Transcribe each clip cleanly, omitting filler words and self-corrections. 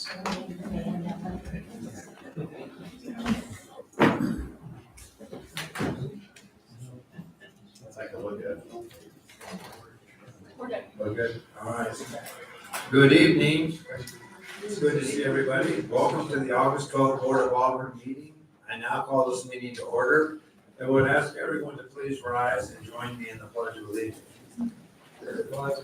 Like a look good. We're good. We're good. All right. Good evening. It's good to see everybody. Welcome to the August 12th Board of Aldermen meeting. I now call this meeting to order. I would ask everyone to please rise and join me in the Pledge of Allegiance.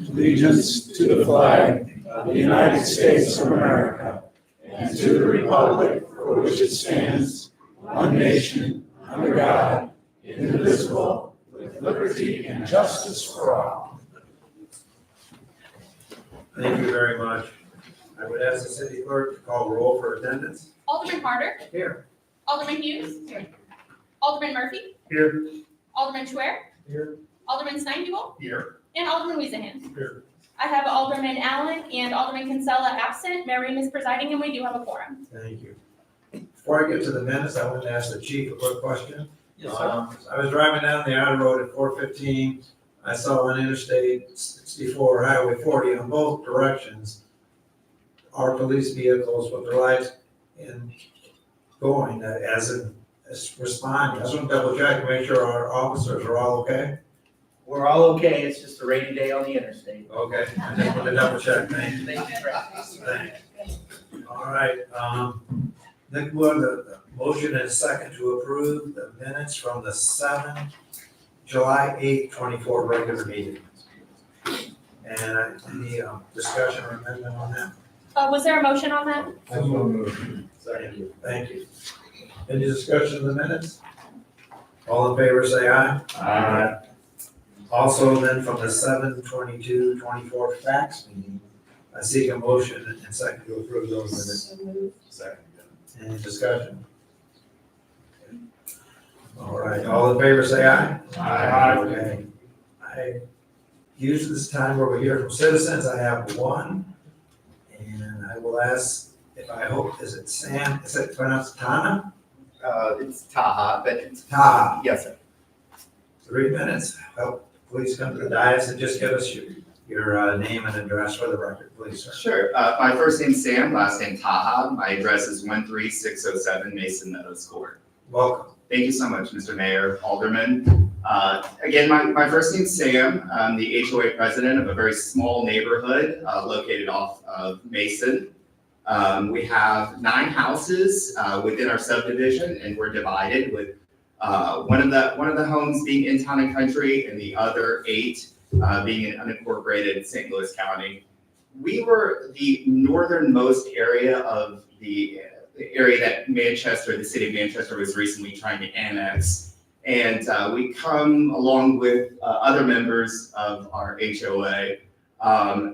Allegiance to the flag of the United States of America and to the republic for which it stands, one nation, under God, indivisible, with liberty and justice for all. Thank you very much. I would ask the city clerk to call roll for attendance. Alderman Harder. Here. Alderman Hughes. Here. Alderman Murphy. Here. Alderman Schwer. Here. Alderman Steinbuhl. Here. And Alderman Weezahan. Here. I have Alderman Allen and Alderman Kinsella absent. Mayor Reem is presiding, and we do have a quorum. Thank you. Before I get to the minutes, I want to ask the chief a quick question. Yes, I was driving down the outer road at 4:15. I saw on Interstate 64, Highway 40 on both directions, our police vehicles with their lights and going as responding. I just want to double check and make sure our officers are all okay. We're all okay, it's just a rainy day on the interstate. Okay, I just want to double check. Thank you. Thank you, Frank. Thanks. All right, Nick Wood, the motion and second to approve the minutes from the July 8th, 24 regular meeting. And any discussion or amendment on that? Was there a motion on that? Thank you. Thank you. Any discussion of the minutes? All in favor, say aye. Aye. Also then from the 7/22/24 fax meeting, I seek a motion and second to approve those minutes. Second. Any discussion? All right, all in favor, say aye. Aye. Okay. I use this time where we hear from citizens, I have one, and I will ask if I hope, is it pronounced Tana? It's Taha, but it's, Taha, yes, sir. 3 minutes. Oh, please come to the dais and just give us your name and address for the record, please, sir. Sure. My first name's Sam, last name Taha. My address is 13607 Mason Meadows Court. Welcome. Thank you so much, Mr. Mayor, Alderman. Again, my first name's Sam. I'm the HOA president of a very small neighborhood located off of Mason. We have 9 houses within our subdivision, and we're divided with one of the homes being in Town and Country and the other 8 being in unincorporated St. Louis County. We were the northernmost area of the area that the city of Manchester was recently trying to annex. And we come along with other members of our HOA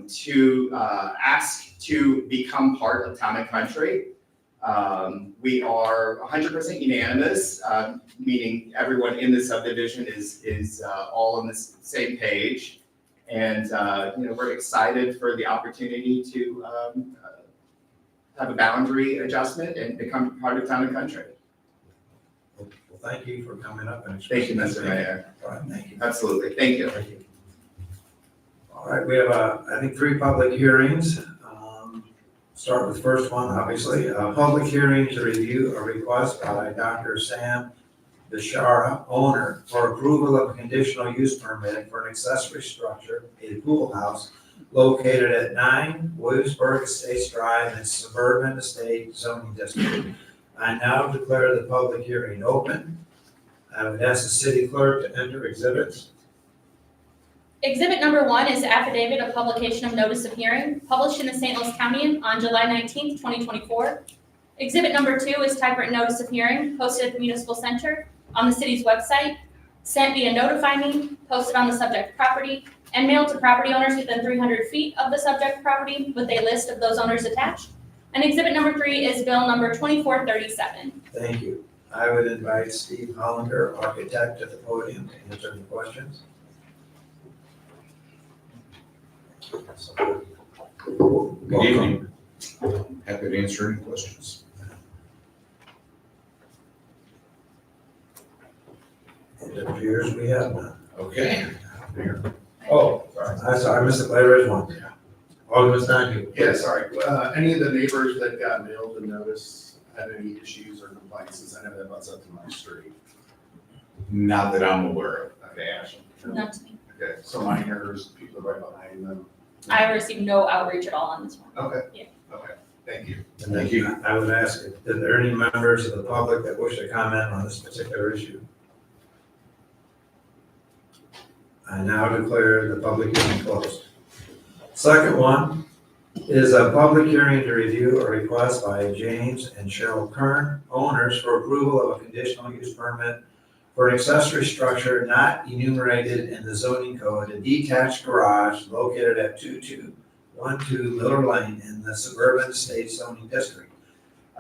to ask to become part of Town and Country. We are 100% unanimous, meaning everyone in the subdivision is all on the same page. And we're excited for the opportunity to have a boundary adjustment and become part of Town and Country. Well, thank you for coming up and Thank you, expressing. Mr. Mayor. All right, thank you. Absolutely. Thank you. Thank you. All right, we have, I think, 3 public hearings. Start with the first one, obviously. A public hearing to review a request by Dr. Sam Bishara, owner, for approval of a conditional use permit for an accessory structure, a pool house, located at 9 Williamsburg Estates Drive in Suburban Estate Zoning District. I now declare the public hearing open. I would ask the city clerk to enter exhibits. Exhibit number 1 is affidavit of publication of notice of hearing, published in the St. Louis County on July 19th, 2024. Exhibit number 2 is typewritten notice of hearing, posted at the Municipal Center on the city's website, sent via Notify Me, posted on the subject property, and mailed to property owners within 300 feet of the subject property with a list of those owners attached. And exhibit number 3 is bill number 2437. Thank you. I would invite Steve Hollander, architect, to the podium to answer the questions. Good evening. Happy to answer any questions. It appears we have none. Okay. Oh, sorry, I missed it. There is one. Alderman Donahue. Yeah, sorry. Any of the neighbors that got mailed a notice had any issues or complaints, since I know that butts up to my street? Not that I'm aware of. Okay, Ashley. Not to me. Okay, so my neighbors, people right behind them. I received no outreach at all on this one. Okay. Yeah. Okay, thank you. And then I would ask, if there are any members of the public that wish to comment on this particular issue? I now declare the public hearing closed. Second one is a public hearing to review a request by James and Cheryl Kern, owners, for approval of a conditional use permit for an accessory structure not enumerated in the zoning code, a detached garage located at 2212 Miller Lane in the suburban estate zoning district.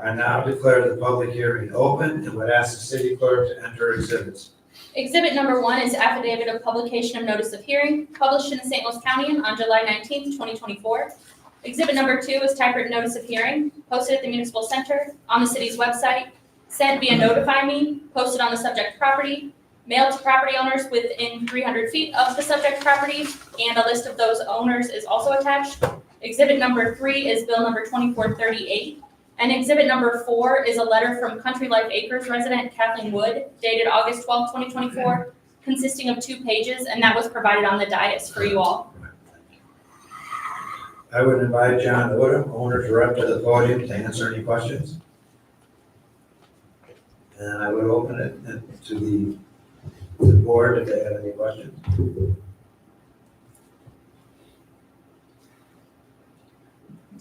I now declare the public hearing open and would ask the city clerk to enter exhibits. Exhibit number 1 is affidavit of publication of notice of hearing, published in the St. Louis County on July 19th, 2024. Exhibit number 2 is typewritten notice of hearing, posted at the municipal center, on the city's website, sent via Notify Me, posted on the subject property, mailed to property owners within 300 feet of the subject property, and a list of those owners is also attached. Exhibit number 3 is bill number 2438. And exhibit number 4 is a letter from Country Life Acres resident Kathleen Wood, dated August 12, 2024, consisting of 2 pages, and that was provided on the dais for you all. I would invite John Woodham, owner's rep, to the podium to answer any questions. And I would open it to the board if they have any questions.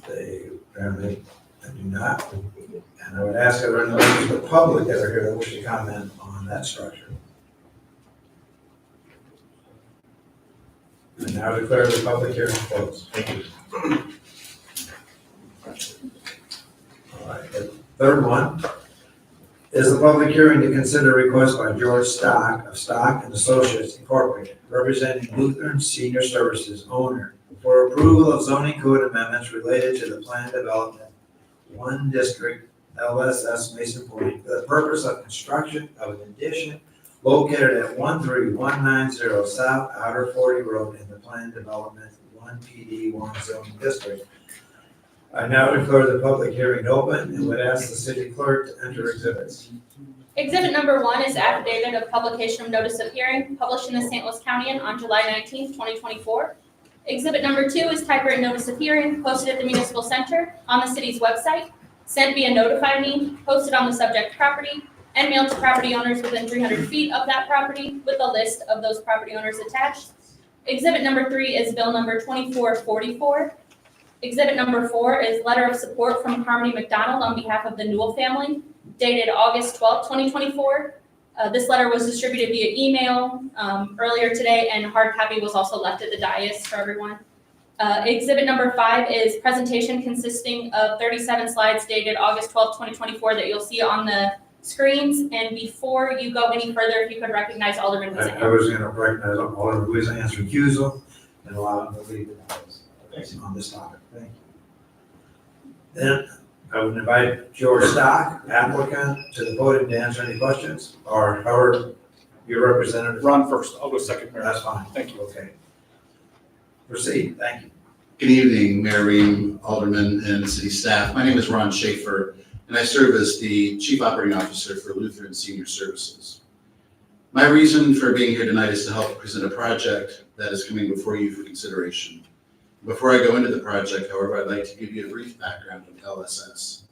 They apparently do not. And I would ask if there are any members of the public that are here that wish to comment on that structure. I now declare the public hearing closed. Thank you. All right, the third one is the public hearing to consider a request by George Stock of Stock and Associates Incorporated, representing Lutheran Senior Services owner, for approval of zoning code amendments related to the planned development 1 district LSS Mason Point for the purpose of construction of an addition located at 13190 South Outer 40 Road in the planned development 1 PD 1 zoning district. I now declare the public hearing open and would ask the city clerk to enter exhibits. Exhibit number 1 is affidavit of publication of notice of hearing, published in the St. Louis County on July 19th, 2024. Exhibit number 2 is typewritten notice of hearing, posted at the municipal center, on the city's website, sent via Notify Me, posted on the subject property, and mailed to property owners within 300 feet of that property, with a list of those property owners attached. Exhibit number 3 is bill number 2444. Exhibit number 4 is letter of support from Harmony McDonald on behalf of the Newell family, dated August 12, 2024. This letter was distributed via email earlier today, and hard copy was also left at the dais for everyone. Exhibit number 5 is presentation consisting of 37 slides dated August 12, 2024 that you'll see on the screens. And before you go any further, if you could recognize Alderman Weezer. I was going to recognize Alderman Weezer recusal and allow him to leave the dais on this topic. Thank you. Then I would invite George Stock, applicant, to the podium to answer any questions, or however your representative. Ron first, I'll go second, Mayor. That's fine. Thank you. Okay. Proceed. Thank you. Good evening, Mayor Ream, Alderman, and city staff. My name is Ron Schaefer, and I serve as the Chief Operating Officer for Lutheran Senior Services. My reason for being here tonight is to help present a project that is coming before you for consideration. Before I go into the project, however, I'd like to give you a brief background of LSS.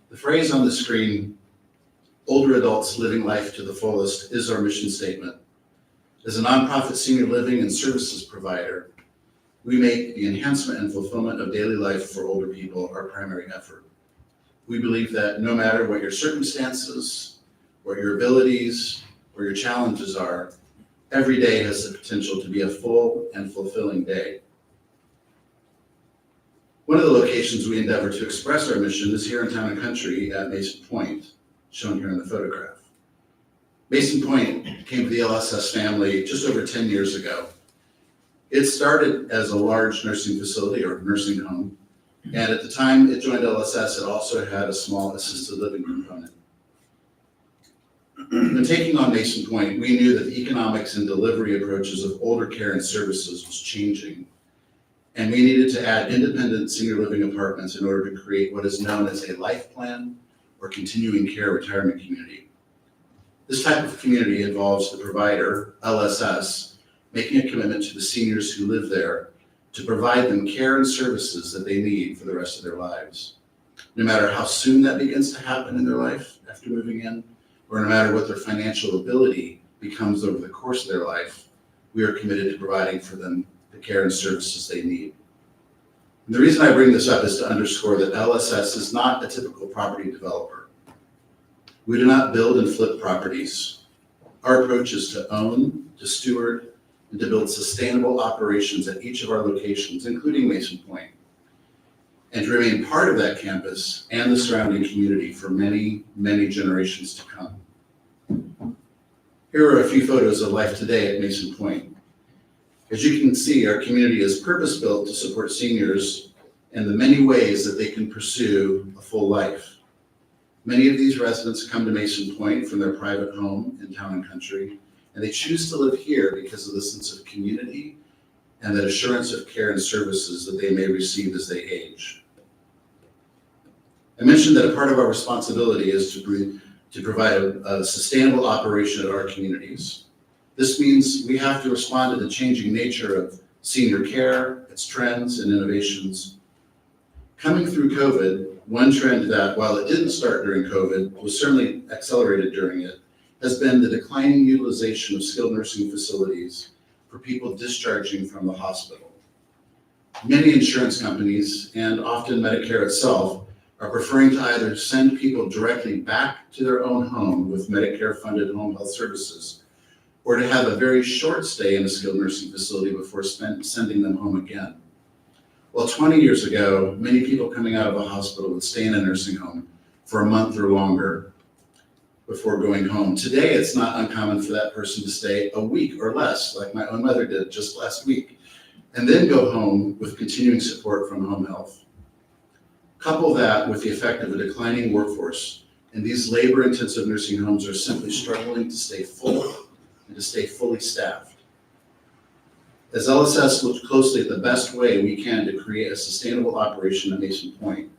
The phrase on the screen, older adults living life to the fullest, is our mission statement. As a nonprofit senior living and services provider, we make the enhancement and fulfillment of daily life for older people our primary effort. We believe that no matter what your circumstances, what your abilities, or your challenges are, every day has the potential to be a full and fulfilling day. One of the locations we endeavor to express our mission is here in Town and Country at Mason Point, shown here in the photograph. Mason Point came to the LSS family just over 10 years ago. It started as a large nursing facility or nursing home, and at the time it joined LSS, it also had a small assisted living component. When taking on Mason Point, we knew that the economics and delivery approaches of older care and services was changing, and we needed to add independent senior living apartments in order to create what is known as a life plan or continuing care retirement community. This type of community involves the provider, LSS, making a commitment to the seniors who live there to provide them care and services that they need for the rest of their lives. No matter how soon that begins to happen in their life after moving in, or no matter what their financial ability becomes over the course of their life, we are committed to providing for them the care and services they need. And the reason I bring this up is to underscore that LSS is not a typical property developer. We do not build and flip properties. Our approach is to own, to steward, and to build sustainable operations at each of our locations, including Mason Point, and to remain part of that campus and the surrounding community for many, many generations to come. Here are a few photos of life today at Mason Point. As you can see, our community is purpose-built to support seniors in the many ways that they can pursue a full life. Many of these residents come to Mason Point from their private home in town and country, and they choose to live here because of the sense of community and that assurance of care and services that they may receive as they age. I mentioned that a part of our responsibility is to provide a sustainable operation at our communities. This means we have to respond to the changing nature of senior care, its trends and innovations. Coming through COVID, one trend that, while it didn't start during COVID, was certainly accelerated during it, has been the declining utilization of skilled nursing facilities for people discharging from the hospital. Many insurance companies, and often Medicare itself, are preferring to either send people directly back to their own home with Medicare-funded home health services, or to have a very short stay in a skilled nursing facility before sending them home again. Well, 20 years ago, many people coming out of a hospital would stay in a nursing home for a month or longer before going home. Today, it's not uncommon for that person to stay a week or less, like my own mother did just last week, and then go home with continuing support from home health. Couple that with the effect of a declining workforce, and these labor-intensive nursing homes are simply struggling to stay full and to stay fully staffed. As LSS looked closely at the best way we can to create a sustainable operation at Mason Point,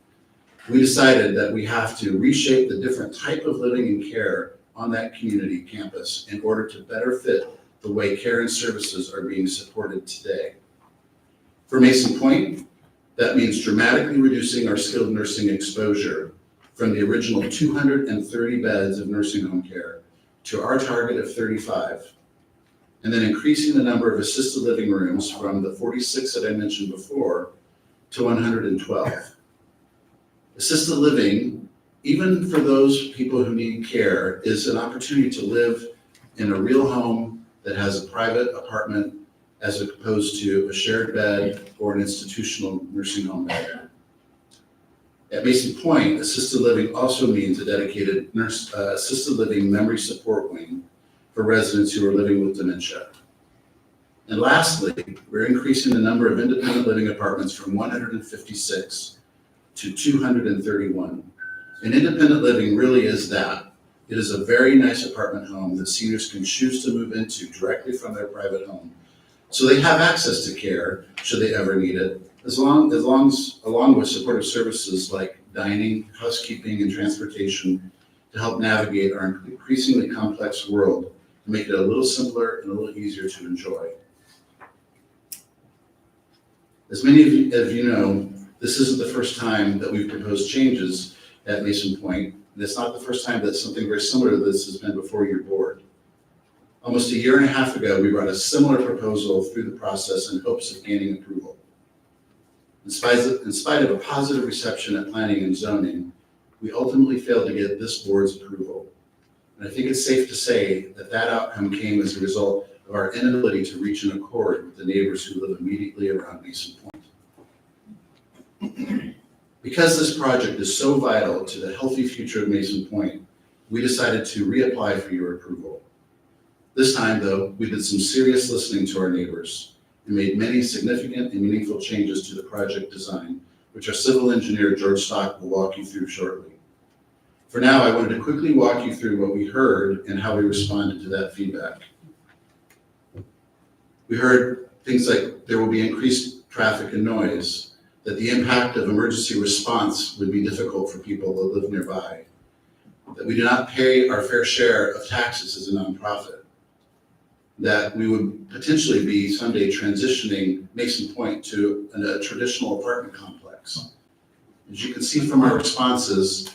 we decided that we have to reshape the different type of living and care on that community campus in order to better fit the way care and services are being supported today. For Mason Point, that means dramatically reducing our skilled nursing exposure from the original 230 beds of nursing home care to our target of 35, and then increasing the number of assisted living rooms from the 46 that I mentioned before to 112. Assisted living, even for those people who need care, is an opportunity to live in a real home that has a private apartment as opposed to a shared bed or an institutional nursing home bed. At Mason Point, assisted living also means a dedicated assisted living memory support wing for residents who are living with dementia. And lastly, we're increasing the number of independent living apartments from 156 to 231. And independent living really is that. It is a very nice apartment home that seniors can choose to move into directly from their private home. So they have access to care, should they ever need it, along with supportive services like dining, housekeeping, and transportation to help navigate our increasingly complex world to make it a little simpler and a little easier to enjoy. As many of you know, this isn't the first time that we've proposed changes at Mason Point, and it's not the first time that something very similar to this has been before your board. Almost a year and a half ago, we brought a similar proposal through the process in hopes of gaining approval. In spite of a positive reception at planning and zoning, we ultimately failed to get this board's approval. And I think it's safe to say that that outcome came as a result of our inability to reach an accord with the neighbors who live immediately around Mason Point. Because this project is so vital to the healthy future of Mason Point, we decided to reapply for your approval. This time, though, we did some serious listening to our neighbors and made many significant and meaningful changes to the project design, which our civil engineer, George Stock, will walk you through shortly. For now, I wanted to quickly walk you through what we heard and how we responded to that feedback. We heard things like there will be increased traffic and noise, that the impact of emergency response would be difficult for people that live nearby, that we do not pay our fair share of taxes as a nonprofit, that we would potentially be someday transitioning Mason Point to a traditional apartment complex. As you can see from our responses,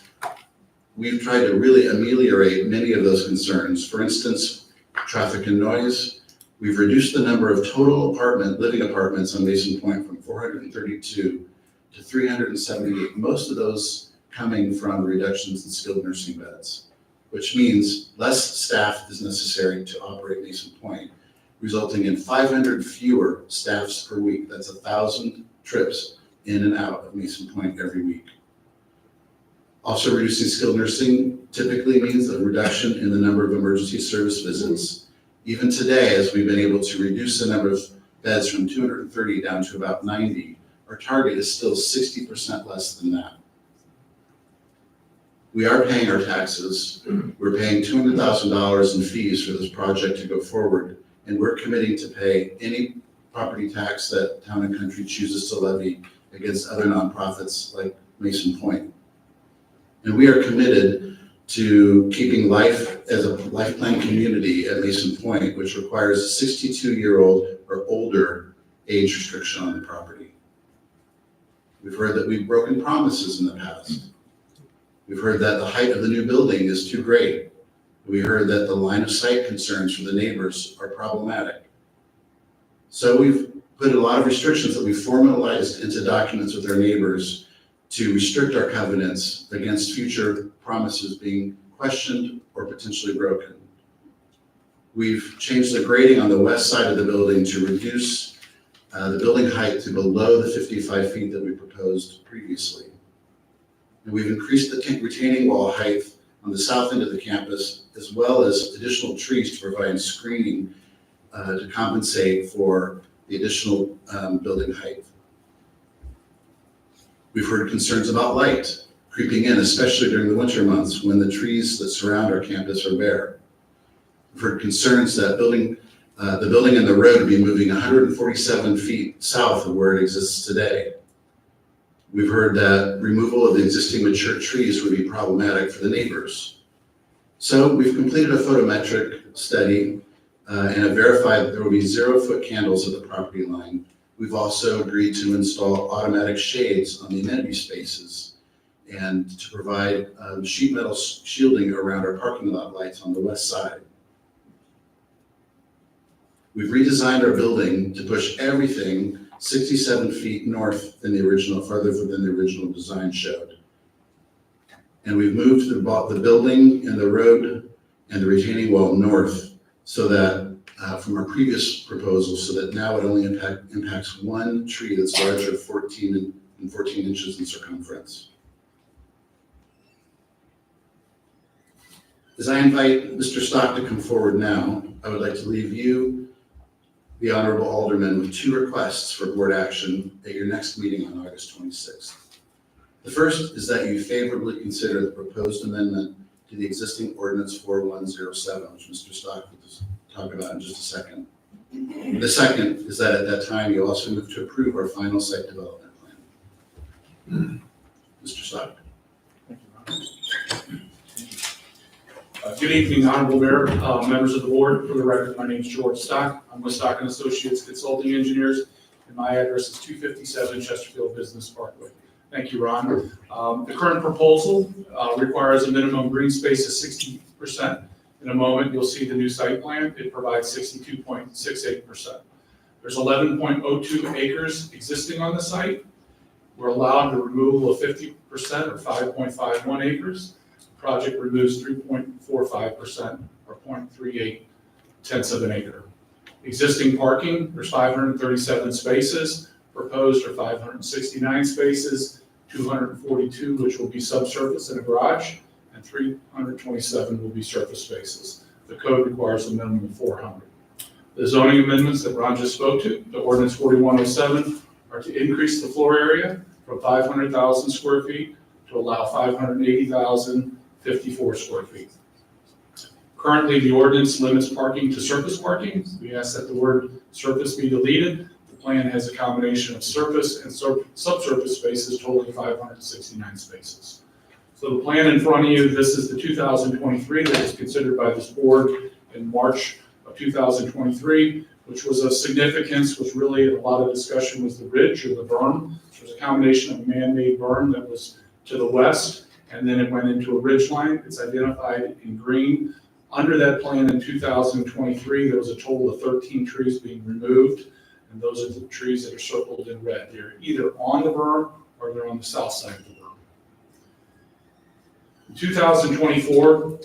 we've tried to really ameliorate many of those concerns. For instance, traffic and noise. We've reduced the number of total living apartments on Mason Point from 432 to 378, most of those coming from reductions in skilled nursing beds, which means less staff is necessary to operate Mason Point, resulting in 500 fewer staffs per week. That's 1,000 trips in and out of Mason Point every week. Also, reducing skilled nursing typically means a reduction in the number of emergency service visits. Even today, as we've been able to reduce the number of beds from 230 down to about 90, our target is still 60% less than that. We are paying our taxes. We're paying $200,000 in fees for this project to go forward, and we're committing to pay any property tax that Town and Country chooses to levy against other nonprofits like Mason Point. And we are committed to keeping life as a life plan community at Mason Point, which requires a 62-year-old or older age restriction on the property. We've heard that we've broken promises in the past. We've heard that the height of the new building is too great. We heard that the line of sight concerns for the neighbors are problematic. So we've put a lot of restrictions that we formalized into documents with our neighbors to restrict our covenants against future promises being questioned or potentially broken. We've changed the grading on the west side of the building to reduce the building height to below the 55 feet that we proposed previously. And we've increased the retaining wall height on the south end of the campus, as well as additional trees to provide screening to compensate for the additional building height. We've heard concerns about light creeping in, especially during the winter months when the trees that surround our campus are bare. We've heard concerns that the building and the road would be moving 147 feet south of where it exists today. We've heard that removal of the existing mature trees would be problematic for the neighbors. So we've completed a photometric study and have verified that there will be 0-foot candles at the property line. We've also agreed to install automatic shades on the amenity spaces and to provide sheet metal shielding around our parking lot lights on the west side. We've redesigned our building to push everything 67 feet north than the original, farther than the original design showed. And we've moved the building and the road and the retaining wall north so that from our previous proposal, so that now it only impacts one tree that's larger, 14 inches in circumference. As I invite Mr. Stock to come forward now, I would like to leave you, the Honorable Aldermen, with 2 requests for board action at your next meeting on August 26th. The first is that you favorably consider the proposed amendment to the existing ordinance 4107, which Mr. Stock will talk about in just a second. The second is that at that time, you also move to approve our final site development plan. Mr. Stock. Good evening, Honorable Mayor, members of the board. For the record, my name is George Stock. I'm with Stock & Associates Consulting Engineers, and my address is 257 Chesterfield Business Parkway. Thank you, Ron. The current proposal requires a minimum green space of 60%. In a moment, you'll see the new site plan. It provides 62.68%. There's 11.02 acres existing on the site. We're allowed the removal of 50% or 5.51 acres. The project removes 3.45% or 0.38 tenths of an acre. Existing parking, there's 537 spaces. Proposed are 569 spaces, 242 which will be subsurface in a garage, and 327 will be surface spaces. The code requires a minimum of 400. The zoning amendments that Ron just spoke to, the ordinance 4107, are to increase the floor area from 500,000 square feet to allow 580,054 square feet. Currently, the ordinance limits parking to surface parking. We ask that the word surface be deleted. The plan has a combination of surface and subsurface spaces totaling 569 spaces. So the plan in front of you, this is the 2023 that was considered by this board in March of 2023, which was of significance, was really a lot of discussion was the ridge or the berm. There's a combination of man-made berm that was to the west, and then it went into a ridge line. It's identified in green. Under that plan in 2023, there was a total of 13 trees being removed, and those are the trees that are circled in red. They're either on the berm or they're on the south side of the berm. In 2024,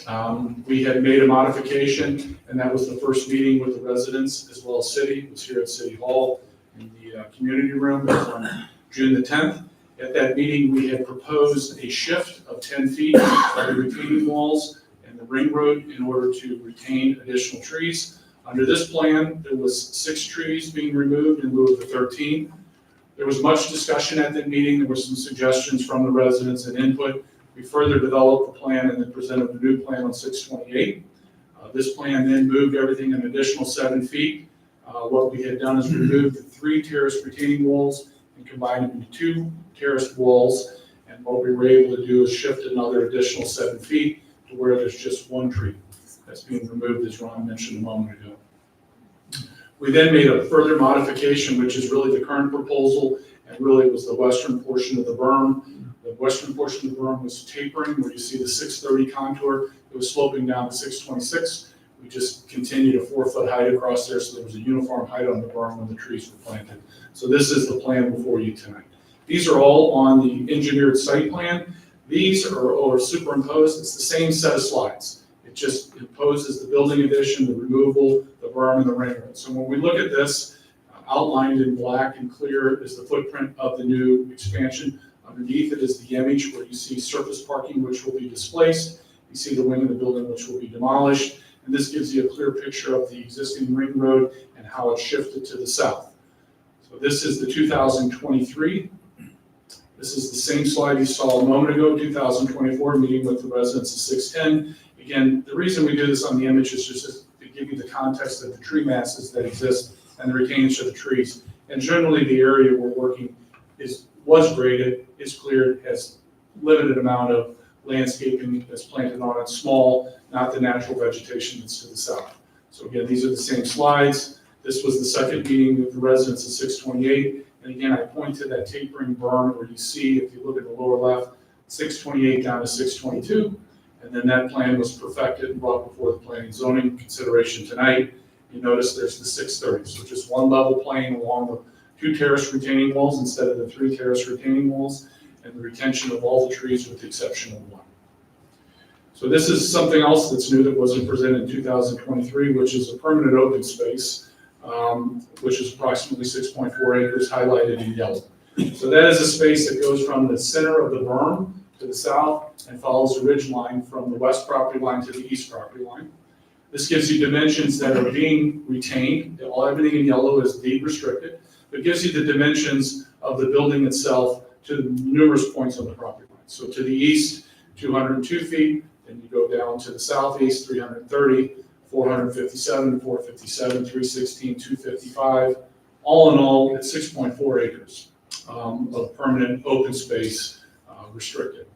we had made a modification, and that was the first meeting with the residents as well as city. It was here at City Hall in the community room. It was on June the 10th. At that meeting, we had proposed a shift of 10 feet of the retaining walls and the ring road in order to retain additional trees. Under this plan, there was 6 trees being removed in lieu of the 13. There was much discussion at that meeting. There were some suggestions from the residents and input. We further developed the plan and then presented the new plan on 6/28. This plan then moved everything an additional 7 feet. What we had done is removed the 3 terraced retaining walls and combined them into 2 terraced walls. And what we were able to do is shift another additional 7 feet to where there's just 1 tree that's being removed, as Ron mentioned a moment ago. We then made a further modification, which is really the current proposal, and really was the western portion of the berm. The western portion of the berm was tapering, where you see the 630 contour. It was sloping down to 626. We just continued a 4-foot height across there, so there was a uniform height on the berm when the trees were planted. So this is the plan before you tonight. These are all on the engineered site plan. These are superimposed. It's the same set of slides. It just imposes the building addition, the removal, the berm, and the ring road. So when we look at this, outlined in black and clear is the footprint of the new expansion. Underneath it is the image where you see surface parking, which will be displaced. You see the wing of the building, which will be demolished. And this gives you a clear picture of the existing ring road and how it shifted to the south. So this is the 2023. This is the same slide you saw a moment ago, 2024, meeting with the residents of 610. Again, the reason we do this on the image is just to give you the context of the tree masses that exist and the retainage of the trees. And generally, the area we're working was graded, is cleared, has limited amount of landscaping that's planted on it, small, not the natural vegetation that's to the south. So again, these are the same slides. This was the second meeting with the residents of 628. And again, I point to that tapering berm where you see, if you look at the lower left, 628 down to 622. And then that plan was perfected and brought before the planning and zoning consideration tonight. You notice there's the 630, so just one level plane along the 2 terrace retaining walls instead of the 3 terrace retaining walls, and the retention of all the trees with the exception of 1. So this is something else that's new that wasn't presented in 2023, which is a permanent open space, which is approximately 6.4 acres highlighted in yellow. So that is a space that goes from the center of the berm to the south and follows the ridge line from the west property line to the east property line. This gives you dimensions that are being retained. Everything in yellow is deed restricted. It gives you the dimensions of the building itself to numerous points on the property line. So to the east, 202 feet, then you go down to the southeast, 330, 457, 457, 316, 255. All in all, it's 6.4 acres of permanent open space restricted.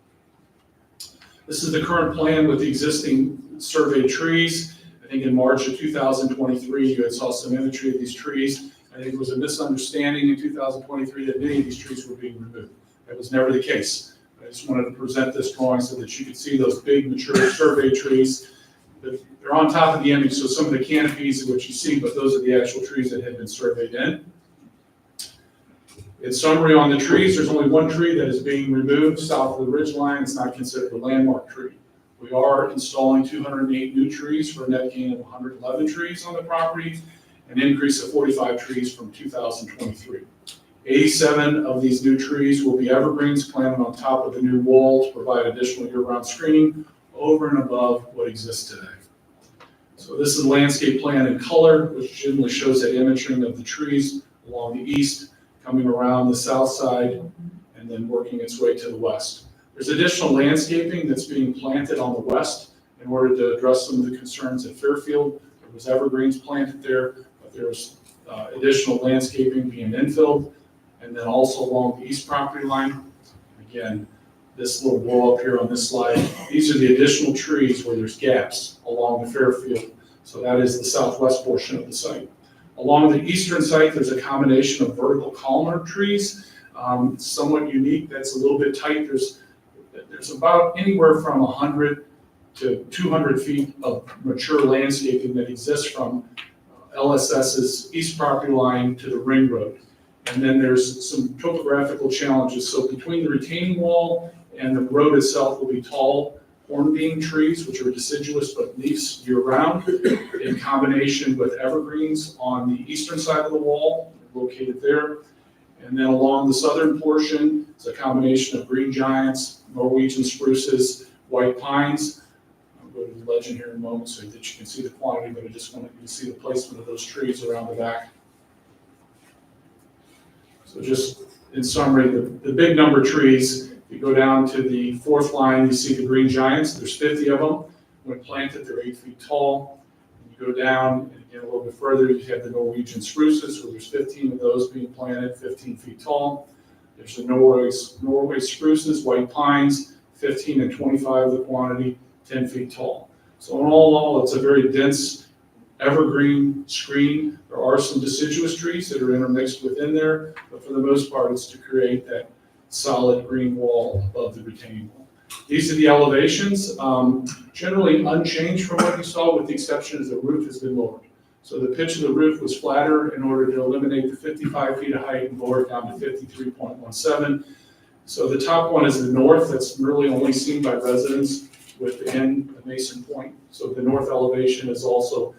This is the current plan with the existing surveyed trees. I think in March of 2023, you had saw some imagery of these trees. I think it was a misunderstanding in 2023 that many of these trees were being removed. That was never the case. I just wanted to present this drawing so that you could see those big mature survey trees. They're on top of the image, so some of the canopies are what you see, but those are the actual trees that had been surveyed in. In summary on the trees, there's only 1 tree that is being removed south of the ridge line. It's not considered a landmark tree. We are installing 208 new trees for a net gain of 111 trees on the property, an increase of 45 trees from 2023. 87 of these new trees will be evergreens planted on top of the new wall to provide additional year-round screening over and above what exists today. So this is a landscape plan in color, which generally shows that imaging of the trees along the east, coming around the south side, and then working its way to the west. There's additional landscaping that's being planted on the west in order to address some of the concerns at Fairfield. There was evergreens planted there, There's additional landscaping being infilled, and then also along the east property line. Again, this little blow up here on this slide, these are the additional trees where there's gaps along the Fairfield. So that is the southwest portion of the site. Along the eastern site, there's a combination of vertical columnar trees, somewhat unique. That's a little bit tight. There's about anywhere from 100 to 200 feet of mature landscaping that exists from LSS's east property line to the ring road. And then there's some topographical challenges. So between the retaining wall and the road itself will be tall hornbeam trees, which are deciduous but leaves year-round, in combination with evergreens on the eastern side of the wall, located there. And then along the southern portion, it's a combination of green giants, Norwegian spruces, white pines. I'll go to the legend here in a moment so that you can see the quantity, but I just wanted you to see the placement of those trees around the back. So just in summary, the big number trees, you go down to the fourth line, you see the green giants. There's 50 of them. When planted, they're 8 feet tall. And you go down and get a little bit further, you have the Norwegian spruces, where there's 15 of those being planted, 15 feet tall. There's the Norway spruces, white pines, 15 and 25 of the quantity, 10 feet tall. So in all, it's a very dense evergreen screen. There are some deciduous trees that are intermixed within there, but for the most part, it's to create that solid green wall above the retaining wall. These are the elevations, generally unchanged from what you saw, with the exception is the roof has been lowered. So the pitch of the roof was flatter in order to eliminate the 55 feet of height and lower it down to 53.17. So the top one is the north, that's really only seen by residents within the Mason Point. So the north elevation is also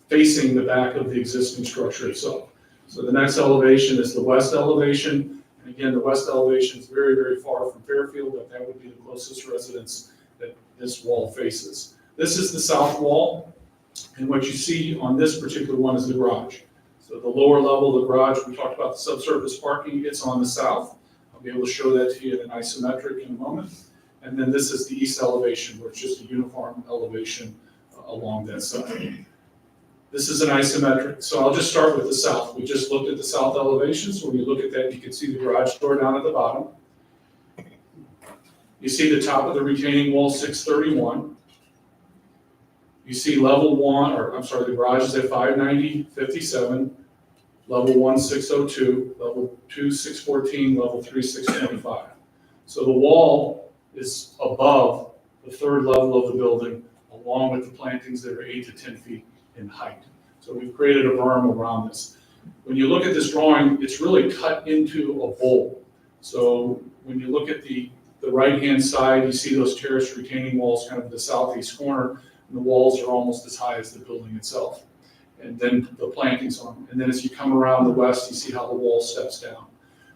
facing the back of the existing structure itself. So the next elevation is the west elevation. And again, the west elevation is very, very far from Fairfield, but that would be the closest residence that this wall faces. This is the south wall, and what you see on this particular one is the garage. So the lower level of the garage, we talked about the subsurface parking, it's on the south. I'll be able to show that to you in an isometric in a moment. And then this is the east elevation, where it's just a uniform elevation along that side. This is an isometric, so I'll just start with the south. We just looked at the south elevation, so when you look at that, you can see the garage door down at the bottom. You see the top of the retaining wall, 631. You see level one, or I'm sorry, the garage is at 590, 57, level 1, 602, level 2, 614, level 3, 625. So the wall is above the third level of the building, along with the plantings that are 8 to 10 feet in height. So we've created a berm around this. When you look at this drawing, it's really cut into a bowl. So when you look at the right-hand side, you see those terraced retaining walls kind of the southeast corner, and the walls are almost as high as the building itself. And then the plantings on them. And then as you come around the west, you see how the wall steps down.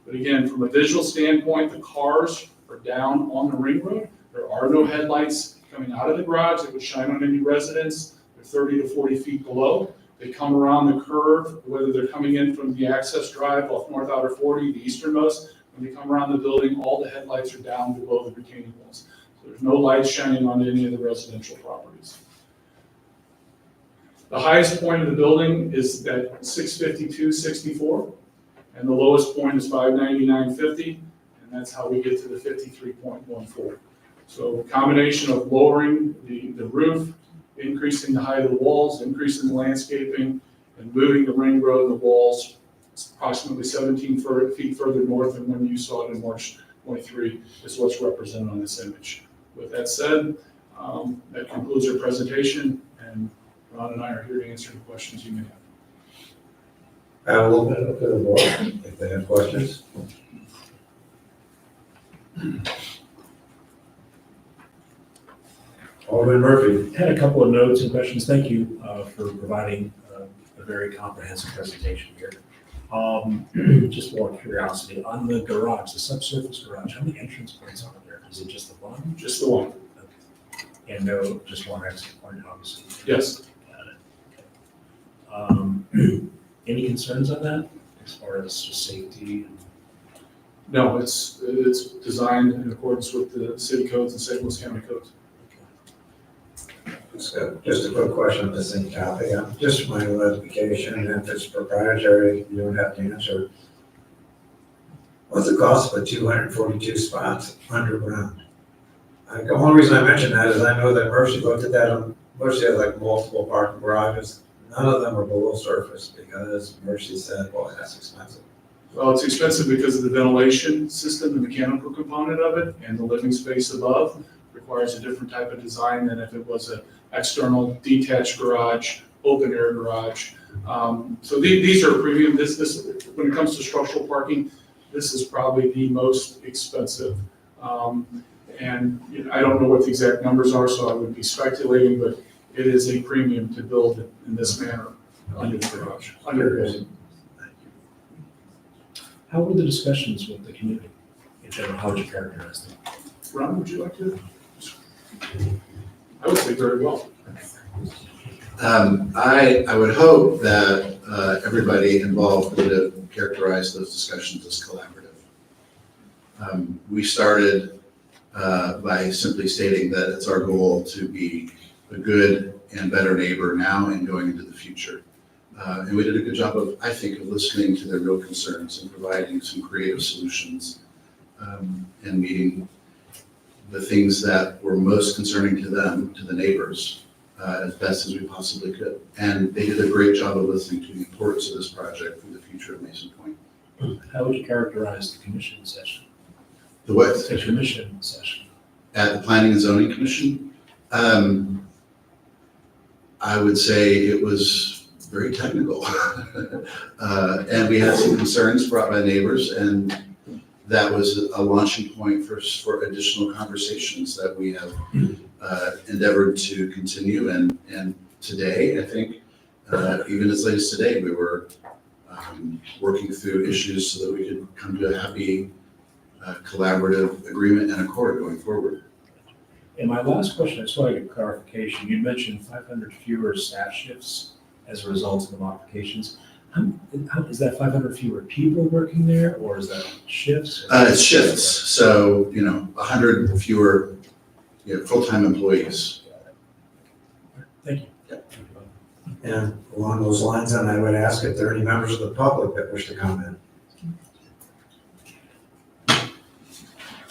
But again, from a visual standpoint, the cars are down on the ring road. There are no headlights coming out of the garage that would shine on any residents. 30 to 40 feet below. They come around the curve, whether they're coming in from the access drive off North Outer 40, the easternmost. When they come around the building, all the headlights are down below the retaining walls. So there's no lights shining on any of the residential properties. The highest point of the building is at 652.64, and the lowest point is 599.50, and that's how we get to the 53.14. So a combination of lowering the roof, increasing the height of the walls, increasing the landscaping, and moving the ring road and the walls approximately 17 feet further north than when you saw it in March 23 is what's represented on this image. With that said, that concludes our presentation, and Ron and I are here to answer any questions you may have. I will open it up to the board if they have questions. Alderman Murphy. Had a couple of notes and questions. Thank you for providing a very comprehensive presentation here. Just for curiosity, on the garage, the subsurface garage, how many entrance points are there? Is it just the one? Just the one. Okay. And no, just one exit point, obviously? Yes. Got it. Any concerns on that as far as just safety? No, it's designed in accordance with the city codes and St. Louis County codes. Just a quick question on the same topic. Just for my own edification, if it's proprietary, you don't have to answer. What's the cost of 242 spots underground? The only reason I mention that is I know that Mercy looked at that, Mercy has like multiple parking garages. None of them are below surface because Mercy said, boy, that's expensive. Well, it's expensive because of the ventilation system, the mechanical component of it, and the living space above requires a different type of design than if it was an external detached garage, open air garage. So these are premium. This, when it comes to structural parking, this is probably the most expensive. And I don't know what the exact numbers are, so I would be speculating, but it is a premium to build it in this manner under the garage, under the building. How were the discussions with the community in general? How would you characterize them? Ron, would you like to? I would say very well. I would hope that everybody involved would have characterized those discussions as collaborative. We started by simply stating that it's our goal to be a good and better neighbor now and going into the future. And we did a good job of, I think, of listening to their real concerns and providing some creative solutions and meeting the things that were most concerning to them, to the neighbors, as best as we possibly could. And they did a great job of listening to the importance of this project for the future of Mason Point. How would you characterize the commission session? The what? The commission session. At the Planning and Zoning Commission, I would say it was very technical. And we had some concerns brought by neighbors, and that was a launching point for additional conversations that we have endeavored to continue. And today, I think, even as late as today, we were working through issues so that we could come to a happy collaborative agreement and accord going forward. And my last question, I just want to get clarification. You mentioned 500 fewer staff shifts as a result of the modifications. Is that 500 fewer people working there, or is that shifts? It's shifts, so, 100 fewer full-time employees. Thank you. Yep. And along those lines, then I would ask if there are any members of the public that wish to comment.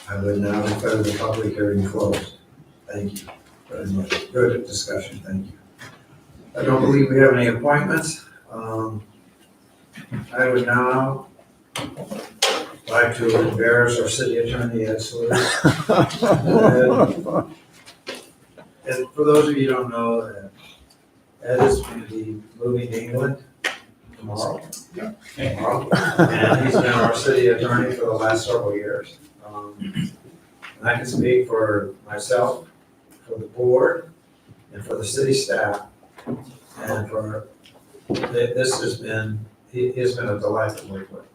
I would now declare the public hearing closed. Thank you very much. Good discussion, thank you. I don't believe we have any appointments. I would now like to embarrass our city attorney, Ed Sluse. And for those of you who don't know, Ed is going to be moving to England tomorrow. And he's been our city attorney for the last several years. And I can speak for myself, for the board, and for the city staff, and for, this has been, he has been a delight to work with.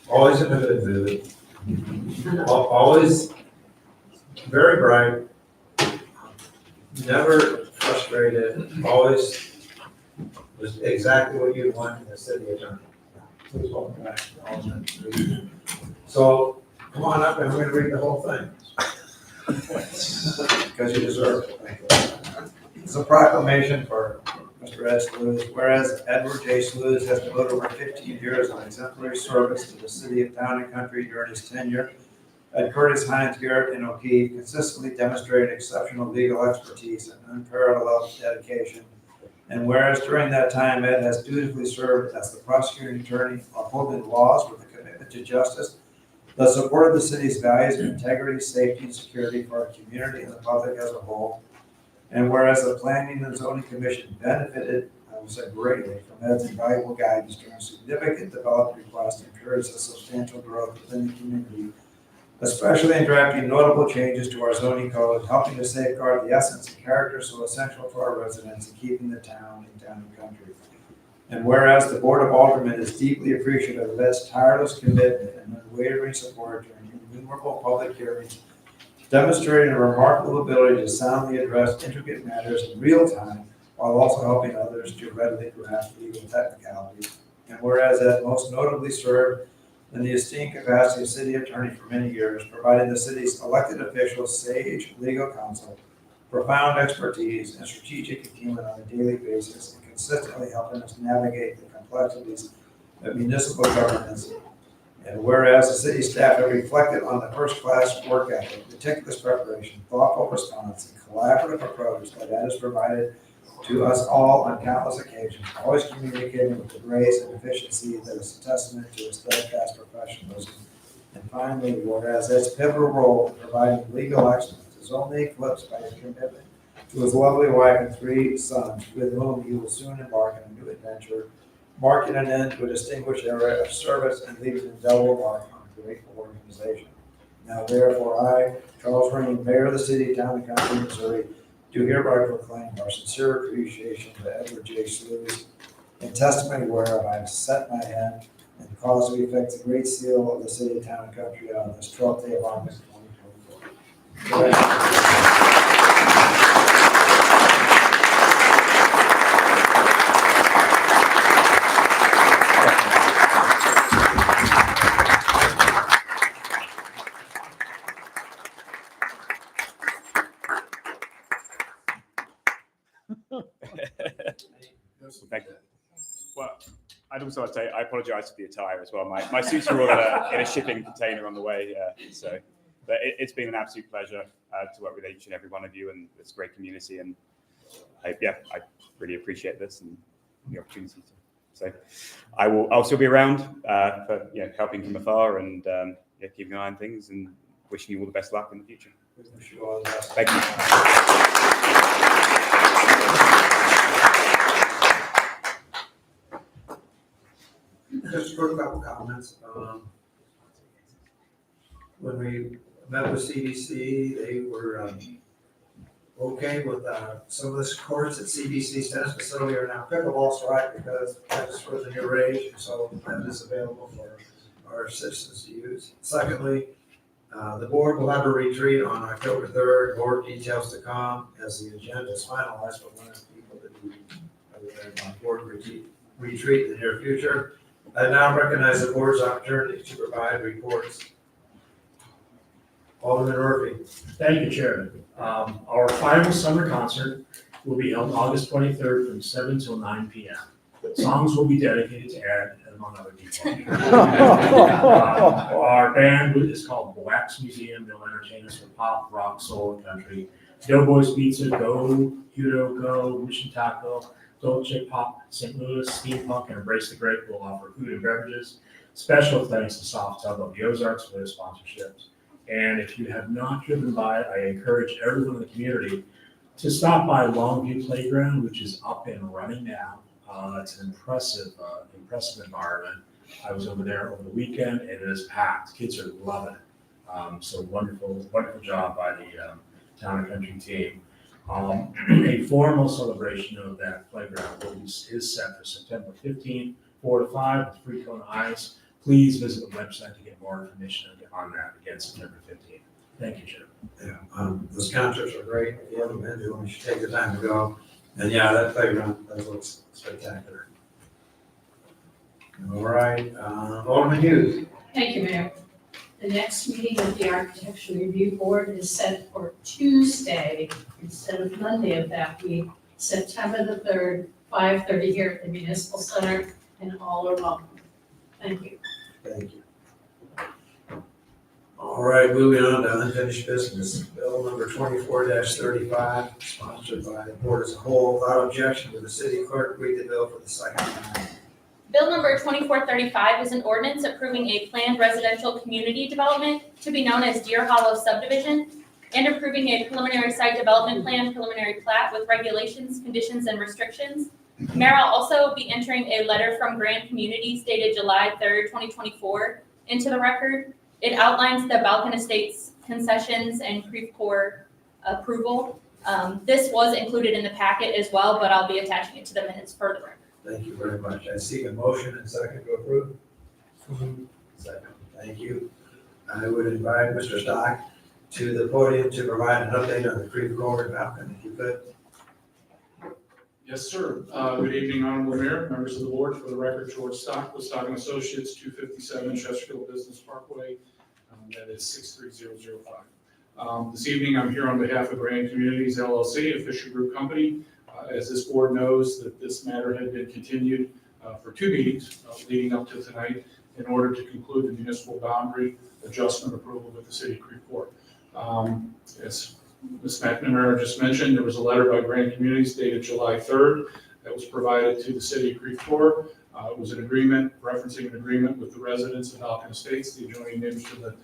Always in a good mood, always very bright, never frustrated, always was exactly what you'd want in a city attorney. Please welcome back, Alderman. So, come on up and we're gonna read the whole thing. Because you deserve it. Thank you. It's a proclamation for Mr. Ed Sluse, whereas Edward J. Sluse has devoted over 15 years of exemplary service to the city of Town and Country during his tenure at Curtis, Hines, Garrett, and O'Keefe, consistently demonstrated exceptional legal expertise and unparalleled dedication. And whereas during that time, Ed has dutifully served as the prosecuting attorney, upholding laws with a commitment to justice, that supported the city's values of integrity, safety, and security for our community and the public as a whole. And whereas the Planning and Zoning Commission benefited, I would say greatly, from Ed's invaluable guidance during significant development requests and periods of substantial growth within the community, especially in drafting notable changes to our zoning code, helping to safeguard the essence and character so essential to our residents and keeping the town in Town and Country. And whereas the Board of Aldermen is deeply appreciative of Ed's tireless commitment and unwavering support during innumerable public hearings, demonstrating a remarkable ability to soundly address intricate matters in real time while also helping others to readily grasp legal technicalities. And whereas Ed most notably served in the esteemed capacity of city attorney for many years, providing the city's elected officials sage legal counsel, profound expertise and strategic acumen on a daily basis and consistently helping us navigate the complexities of municipal governance. And whereas the city staff have reflected on the first-class work ethic, meticulous preparation, thoughtful response, and collaborative approach that has provided to us all on countless occasions, always communicating with the grace and efficiency that is a testament to its steadfast professionalism. And finally, whereas its pivotal role in providing legal excellence is only eclipsed by his commitment to his lovely wife and 3 sons, with whom he will soon embark on a new adventure, marking an end to a distinguished era of service and leaving an indelible mark on a grateful organization. Now therefore, I, Charles Rain, Mayor of the City, Town, and County of Missouri, do hereby proclaim our sincere appreciation to Edward J. Sluice, in testimony whereof I have set my hand and cause to be affixed the great seal of the City, Town, and Country on this 12th day of August, 2024. Thank you. Well, I'd also like to say I apologise for the attire as well. My suits are all in a shipping container on the way, but it's been an absolute pleasure to work with each and every one of you and this great community. And I really appreciate this and the opportunity. So I'll still be around for helping from afar and keeping an eye on things and wishing you all the best luck in the future. Wish you all the best. Thank you. Just a quick couple comments. When we met with CDC, they were okay with some of the courts at CDC's tennis facility are now pickleball strike because that's for the new age, so that is available for our citizens to use. Secondly, the board will have a retreat on October 3rd. More details to come as the agenda is finalized, but one of the people that we on board retreat in the near future. I now recognize the board's opportunity to provide reports. Alderman Murphy. Thank you, Chairman. Our final summer concert will be held August 23rd from 7 till 9 p.m. Songs will be dedicated to Ed, among other people. Our band is called Wax Museum. They'll entertain us with pop, rock, soul, and country. Doughboys Pizza, Go, Hudo, Go, Mission Taco, Dolce Pop, St. Louis, Steampunk, and Embrace the Grape will offer food and beverages. Special thanks to Soft Tub of the Ozarks for their sponsorships. And if you have not driven by, I encourage everyone in the community to stop by Longview Playground, which is up and running now. It's an impressive environment. I was over there over the weekend, and it is packed. Kids are loving it. So wonderful job by the Town and Country team. A formal celebration of that playground is set for September 15th, 4 to 5 with free cone ice. Please visit the website to get more information on that again, September 15th. Thank you, Chair. Yeah, those concerts are great. If you haven't been to them, you should take the time to go. And yeah, that playground looks spectacular. All right, Alderman Hughes. Thank you, Mayor. The next meeting of the Architecture Review Board is set for Tuesday instead of Monday of that week, September the 3rd, 5:30 here at the Municipal Center, and all are welcome. Thank you. Thank you. All right, moving on to unfinished business. Bill number 24-35, sponsored by the board as a whole. Without objection, will the city clerk read the bill for the second time? Bill number 2435 is an ordinance approving a planned residential community development to be known as Deer Hollow subdivision and approving a preliminary site development plan, preliminary plat with regulations, conditions, and restrictions. Mayor will also be entering a letter from Grand Communities dated July 3rd, 2024 into the record. It outlines the Balkan Estates concessions and Creve Coeur approval. This was included in the packet as well, but I'll be attaching it to the minutes for the record. Thank you very much. I seek a motion and second to approve. Second, thank you. I would invite Mr. Stock to the podium to provide an update on the Creve Coeur Balkan, if you could. Yes, sir. Good evening, Honorable Mayor, members of the board. For the record, George Stock with Stock and Associates, 257 Chesterfield Business Parkway. That is 63005. This evening, I'm here on behalf of Grand Communities LLC, a Fisher Group company. As this board knows, that this matter had been continued for 2 meetings leading up to tonight in order to conclude the municipal boundary adjustment approval with the city of Shreveport. As Ms. McNamara just mentioned, there was a letter by Grand Communities dated July 3rd that was provided to the city of Shreveport. It was an agreement, referencing an agreement with the residents of Falcon Estates, the adjoining neighbors to the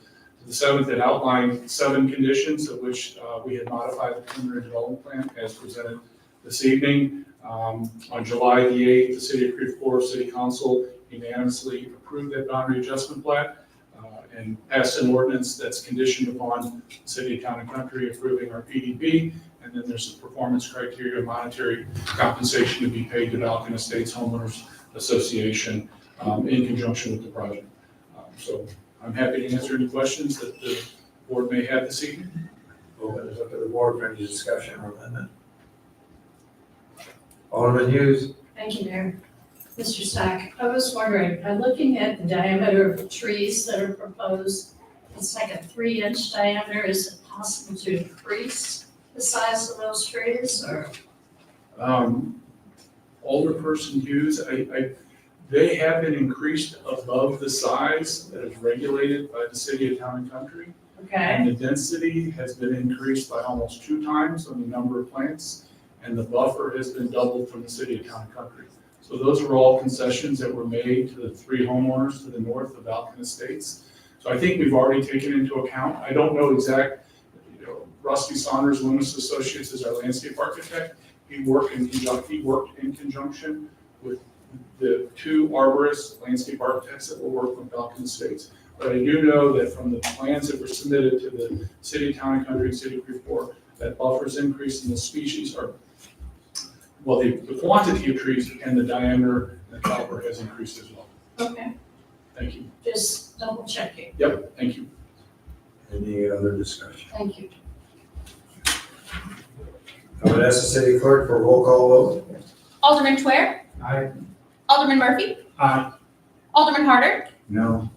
7th, that outlined 7 conditions of which we had modified the preliminary development plan as presented this evening. On July the 8th, the city of Shreveport City Council unanimously approved that boundary adjustment plat and passed an ordinance that's conditioned upon the city of Town and Country approving our PDP. And then there's a performance criteria, monetary compensation to be paid to Falcon Estates Homeowners Association in conjunction with the project. So I'm happy to answer any questions that the board may have this evening. Open it up to the board for any discussion or amendment. Alderman Hughes. Thank you, Mayor. Mr. Stack, I was wondering, I'm looking at the diameter of the trees that are proposed. It's like a 3-inch diameter. Is it possible to increase the size of those trees or? Alderperson Hughes, they have been increased above the size that is regulated by the city of Town and Country. Okay, And the density has been increased by almost 2 times on the number of plants, and the buffer has been doubled from the city of Town and Country. So those are all concessions that were made to the 3 homeowners to the north of Falcon Estates. So I think we've already taken into account. I don't know exact, Rusty Saunders, Loomis Associates is our landscape architect. He worked in conjunction with the 2 arborists, landscape architects that will work with Falcon Estates. But I do know that from the plans that were submitted to the city of Town and Country, city of Shreveport, that buffers increase in the species are, well, the quantity of trees and the diameter and the caliber has increased as well. okay, Thank you. just double checking. Yep, thank you. Any other discussion? Thank you. I would ask the city clerk for a roll call vote. Alderman Twer. Aye. Alderman Murphy. Aye. Alderman Harder. No.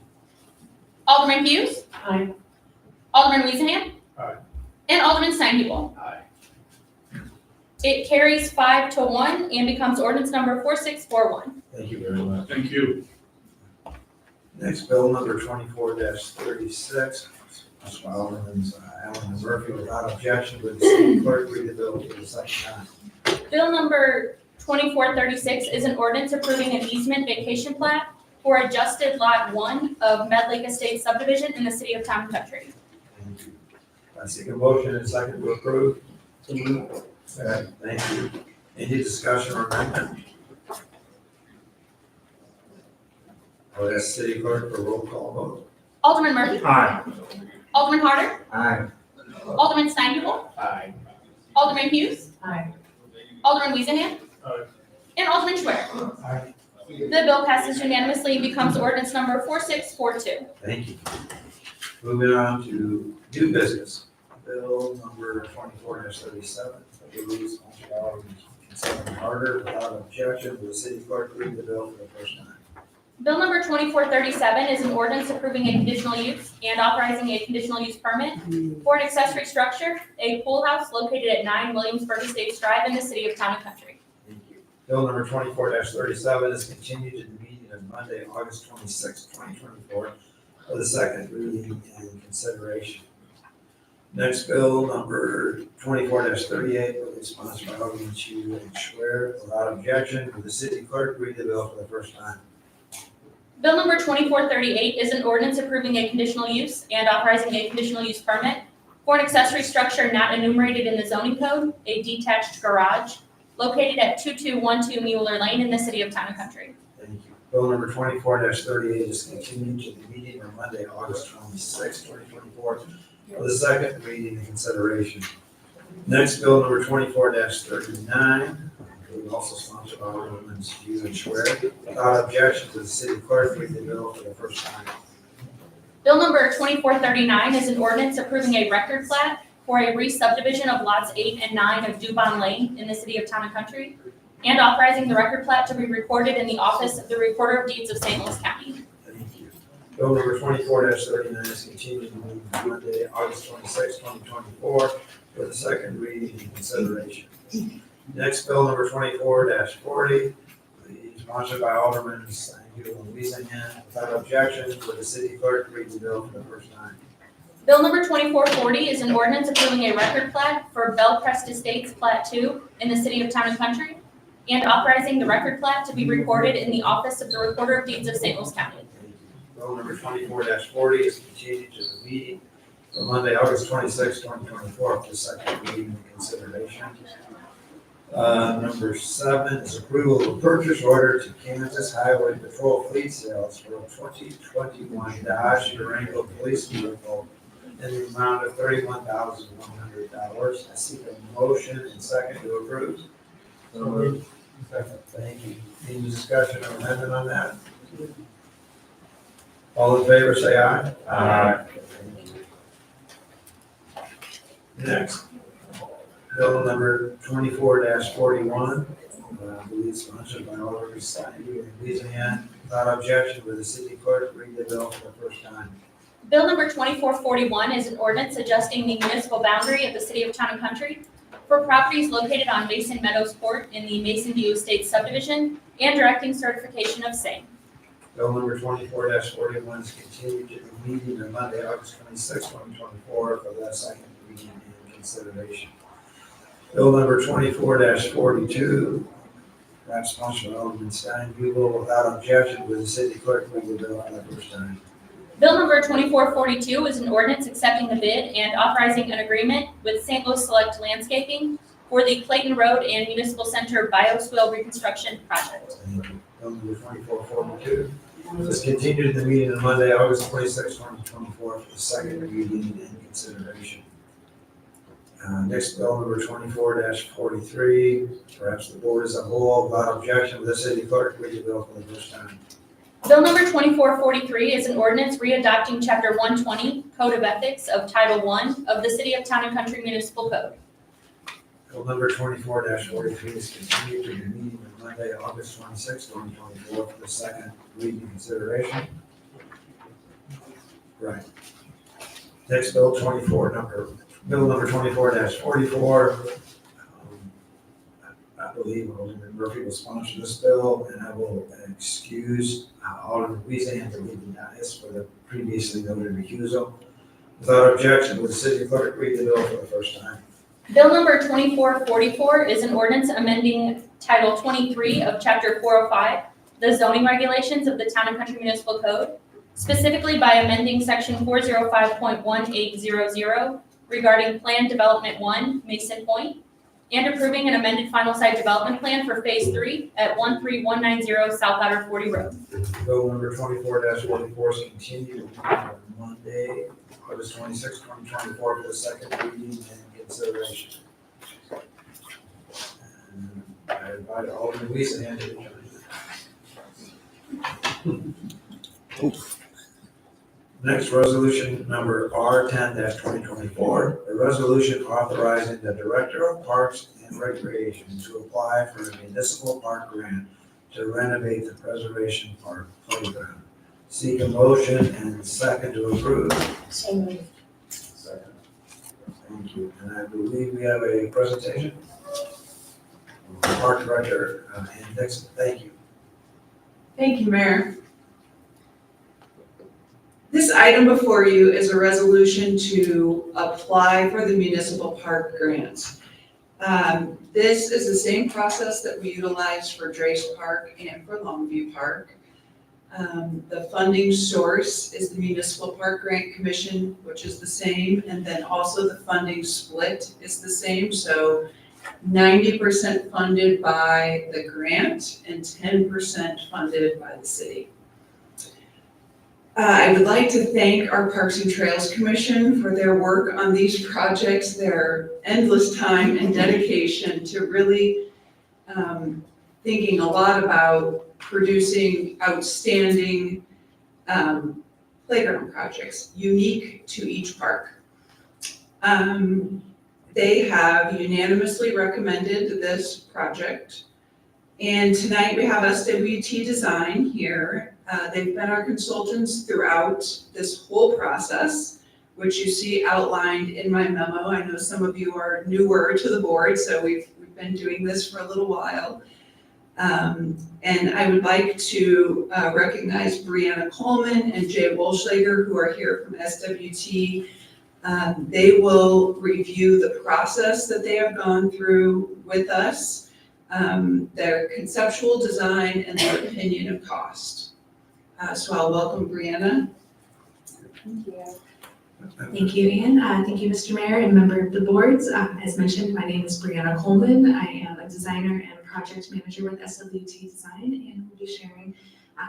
Alderman Hughes. Aye. Alderman Weezenham. Aye. And Alderman Steinhubel. Aye. It carries 5 to 1 and becomes ordinance number 4641. Thank you very much. Thank you. Next bill number 24-36. That's by Alderman Allen and Murphy. Without objection, would the city clerk read the bill for the second time? Bill number 2436 is an ordinance approving an easement vacation plat for adjusted lot 1 of Med Lake Estates subdivision in the city of Town and Country. Thank you. I seek a motion and second to approve. Thank you. Any discussion or amendment? I would ask city clerk for a roll call vote. Alderman Murphy. Aye. Alderman Harder. Aye. Alderman Steinhubel. Aye. Alderman Hughes. Aye. Alderman Weezenham. Aye. And Alderman Twer. Aye. The bill passes unanimously and becomes ordinance number 4642. Thank you. Moving on to new business. Bill number 24-37. Release Alderman Harder. Without objection, will the city clerk read the bill for the first time? Bill number 2437 is an ordinance approving a conditional use and authorizing a conditional use permit for an accessory structure, a pool house located at 9 Williamsburg Estates Drive in the city of Town and Country. Thank you. Bill number 24-37 is continued to the meeting of Monday, August 26, 2024, for the second reading and consideration. Next bill number 24-38 will be sponsored by Alderman Chu and Schwer. Without objection, will the city clerk read the bill for the first time? Bill number 2438 is an ordinance approving a conditional use and authorizing a conditional use permit for an accessory structure not enumerated in the zoning code, a detached garage located at 2212 Mueller Lane in the city of Town and Country. Thank you. Bill number 24-38 is continued to the meeting of Monday, August 26, 2024, for the second reading and consideration. Next bill number 24-39. Also sponsored by Alderman Hughes and Schwer. Without objection, to the city clerk read the bill for the first time. Bill number 2439 is an ordinance approving a record plat for a re-subdivision of lots 8 and 9 of Dubon Lane in the city of Town and Country, and authorizing the record plat to be recorded in the office of the Recorder of Deeds of St. Louis County. Thank you. Bill number 24-39 is continued to move to Monday, August 26, 2024, for the second reading and consideration. Next, bill number 24-40, sponsored by Aldermen Stanfield and Weasingham. Without objection, would the city clerk read the bill for the first time? Bill number 2440 is an ordinance approving a record plat for Bellcrest Estates Plat 2 in the city of Town and Country, and authorizing the record plat to be recorded in the office of the Recorder of Deeds of St. Louis County. Bill number 24-40 is continued to the meeting for Monday, August 26, 2024, for the second reading and consideration. Number 7 is approval of purchase order to Kansas Highway Patrol Fleet Sales for a 2021 Dodge Durango police vehicle in the amount of $31,100. I seek a motion and second to approve. Second. Thank you. Any discussion or amendment on that? All in favor, say aye. Aye. Next, bill number 24-41, I believe sponsored by Alderman Stanfield and Weasingham. Without objection, would the city clerk read the bill for the first time? Bill number 2441 is an ordinance adjusting the municipal boundary of the city of Town and Country for properties located on Mason Meadows Court in the Mason View Estates subdivision and directing certification of same. Bill number 24-41 is continued to the meeting on Monday, August 26, 2024, for the second reading and consideration. Bill number 24-42, perhaps sponsored by Alderman Stanfield. Without objection, would the city clerk read the bill for the first time? Bill number 2442 is an ordinance accepting the bid and authorizing an agreement with St. Louis Select Landscaping for the Clayton Road and Municipal Center bioswale reconstruction project. Thank you. Bill number 2442 is continued to the meeting on Monday, August 26, 2024, for the second reading and consideration. Next, bill number 24-43, perhaps the board as a whole, without objection, will the city clerk read the bill for the first time? Bill number 2443 is an ordinance readopting Chapter 120, Code of Ethics of Title I of the City of Town and Country Municipal Code. Bill number 24-43 is continued to the meeting on Monday, August 26, 2024, for the second reading and consideration. Right. Next, bill number 24-44. I believe Alderman Murphy will sponsor this bill, and I will excuse Alderman Weasingham to leave the dais for the previously noted recusal. Without objection, will the city clerk read the bill for the first time? Bill number 2444 is an ordinance amending Title 23 of Chapter 405, the zoning regulations of the Town and Country Municipal Code, specifically by amending Section 405.1800 regarding Plan Development 1, Mason Point, and approving an amended final site development plan for Phase 3 at 13190 South Outer 40 Road. Bill number 24-44 is continued on Monday, August 26, 2024, for the second reading and consideration. And I invite Alderman Weasingham to join. Next, resolution number R10-2024, a resolution authorizing the Director of Parks and Recreation to apply for a municipal park grant to renovate the Preservation Park playground. Seek a motion and second to approve. So moved. Second. Thank you. And I believe we have a presentation. Park Director, Ann Dixon, thank you. Thank you, Mayor. This item before you is a resolution to apply for the municipal park grants. This is the same process that we utilize for Drace Park and for Longview Park. The funding source is the Municipal Park Grant Commission, which is the same, and then also the funding split is the same. So 90% funded by the grant and 10% funded by the city. I would like to thank our Parks and Trails Commission for their work on these projects, their endless time and dedication to really thinking a lot about producing outstanding playground projects unique to each park. They have unanimously recommended this project. And tonight we have SWT Design here They've been our consultants throughout this whole process, which you see outlined in my memo. I know some of you are newer to the board, so we've been doing this for a little while. And I would like to recognize Brianna Coleman and Jay Wolschlager, who are here from SWT. They will review the process that they have gone through with us, their conceptual design, and their opinion of cost. So I'll welcome Brianna. Thank you. Thank you, Ann. Thank you, Mr. Mayor and member of the boards. As mentioned, my name is Brianna Coleman. I am a designer and project manager with SWT Design, and we'll be sharing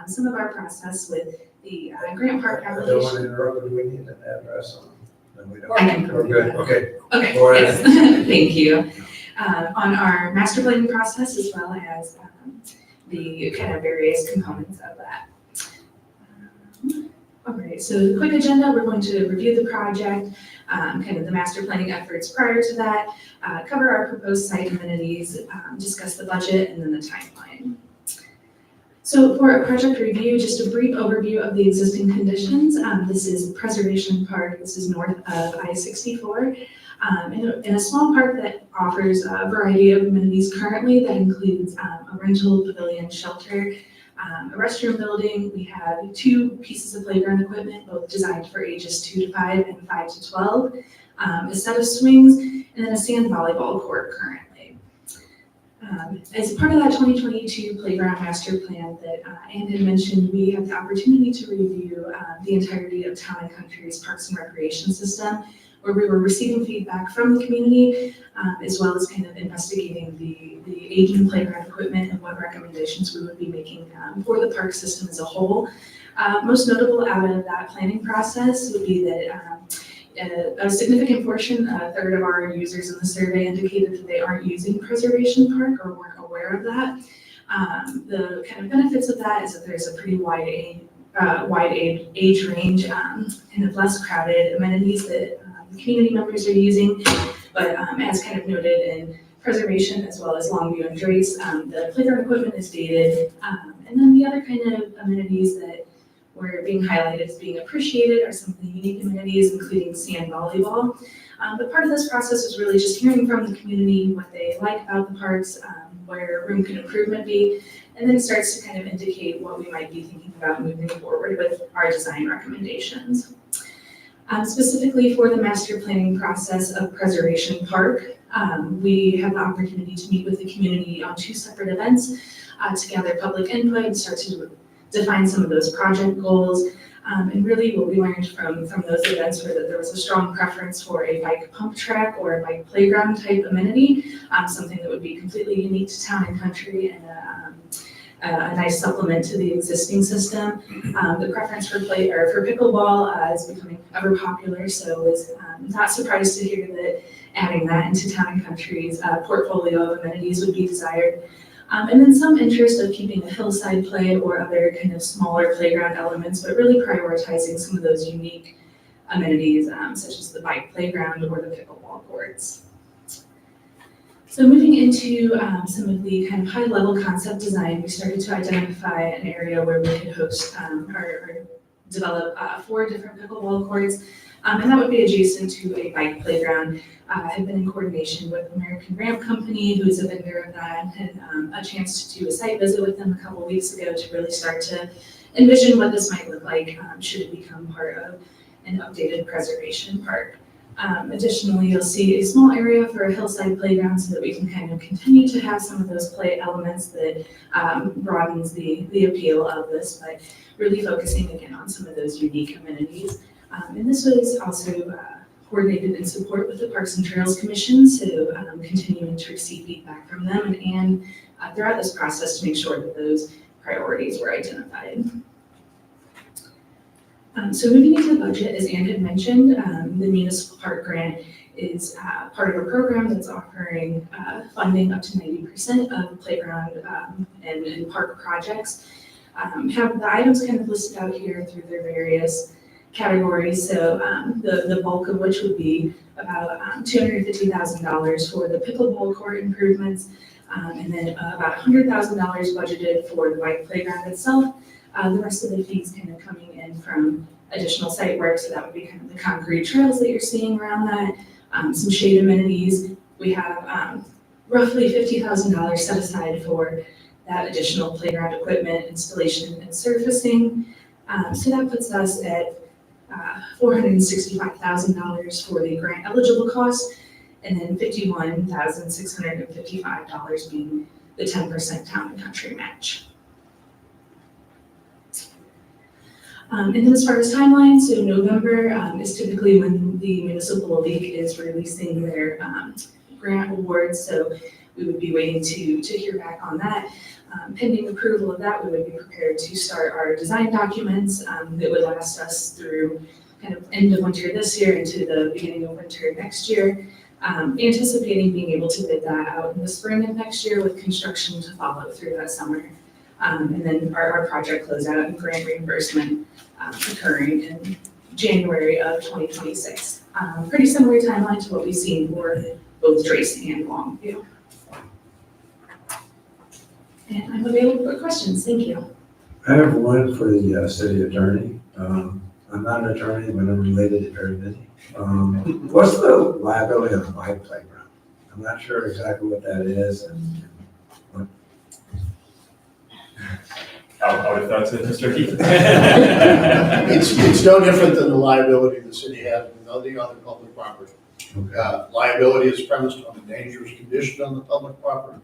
some of our process with the grant park I don't want application. to interrupt, but do we need an address on? No, we don't. Or an We're good, okay. Okay, Go ahead. yes, thank you. On our master planning process, as well as the kind of various components of that. All right, so the quick agenda, we're going to review the project, kind of the master planning efforts prior to that, cover our proposed site amenities, discuss the budget, and then the timeline. So for a project review, just a brief overview of the existing conditions. This is Preservation Park. This is north of I-64. In a small park that offers a variety of amenities currently that includes a rental pavilion shelter, a restroom building. We have 2 pieces of playground equipment, both designed for ages 2 to 5 and 5 to 12, a set of swings, and then a sand volleyball court currently. As part of that 2022 playground master plan that Ann had mentioned, we have the opportunity to review the entirety of Town and Country's Parks and Recreation system, where we were receiving feedback from the community, as well as kind of investigating the aging playground equipment and what recommendations we would be making for the park system as a whole. Most notable out of that planning process would be that a significant portion, a third of our users in the survey indicated that they aren't using Preservation Park or weren't aware of that. The kind of benefits of that is that there's a pretty wide age range, kind of less crowded amenities that the community members are using, but as kind of noted in preservation as well as Longview and Drace, the playground equipment is dated, and then the other kind of amenities that were being highlighted as being appreciated are some of the unique amenities, including sand volleyball. But part of this process is really just hearing from the community what they like about the parks, where room can improvement be, and then it starts to kind of indicate what we might be thinking about moving forward with our design recommendations. Specifically for the master planning process of Preservation Park, we have the opportunity to meet with the community on 2 separate events to gather public input and start to define some of those project goals. And really what we learned from those events were that there was a strong preference for a bike pump track or a bike playground type amenity, something that would be completely unique to Town and Country and a nice supplement to the existing system. The preference for pickleball is becoming ever popular, so I was not surprised to hear that adding that into Town and Country's portfolio of amenities would be desired. And then some interest of keeping a hillside play or other kind of smaller playground elements, but really prioritizing some of those unique amenities, such as the bike playground or the pickleball courts. So moving into some of the kind of high-level concept design, we started to identify an area where we could host or develop 4 different pickleball courts, and that would be adjacent to a bike playground. I've been in coordination with American Ramp Company, who's a vendor of that, and had a chance to do a site visit with them a couple of weeks ago to really start to envision what this might look like should it become part of an updated preservation park. Additionally, you'll see a small area for a hillside playground so that we can kind of continue to have some of those play elements that broadens the appeal of this, but really focusing again on some of those unique amenities. And this was also coordinated in support with the Parks and Trails Commission, so continuing to receive feedback from them and throughout this process to make sure that those priorities were identified. So moving into the budget, as Ann had mentioned, the municipal park grant is part of a program that's offering funding up to 90% of playground and park projects. Have the items kind of listed out here through their various categories. So the bulk of which would be about $250,000 for the pickleball court improvements, and then about $100,000 budgeted for the bike playground itself, The rest of the fees kind of coming in from additional site work, so that would be kind of the concrete trails that you're seeing around that, some shade amenities. We have roughly $50,000 set aside for that additional playground equipment, installation and surfacing. So that puts us at $465,000 for the grant eligible costs, and then $51,655 being the 10% town and country match. And then as far as timeline, so November is typically when the municipal league is releasing their grant awards, so we would be waiting to hear back on that. Pending approval of that, we would be prepared to start our design documents that would last us through kind of end of winter this year into the beginning of winter next year. Anticipating being able to bid that out in the spring of next year with construction to follow through that summer. And then our project closeout and grant reimbursement occurring in January of 2026. Pretty similar timeline to what we've seen for both Tracy and Longview. And I'm available for questions, thank you. I have one for the city attorney. I'm not an attorney, but I'm related to very many. What's the liability of the bike playground? I'm not sure exactly what that is and what. I'll defer to Mr. Heath. It's no different than the liability the city has with any other public property. Liability is premised on a dangerous condition on the public property.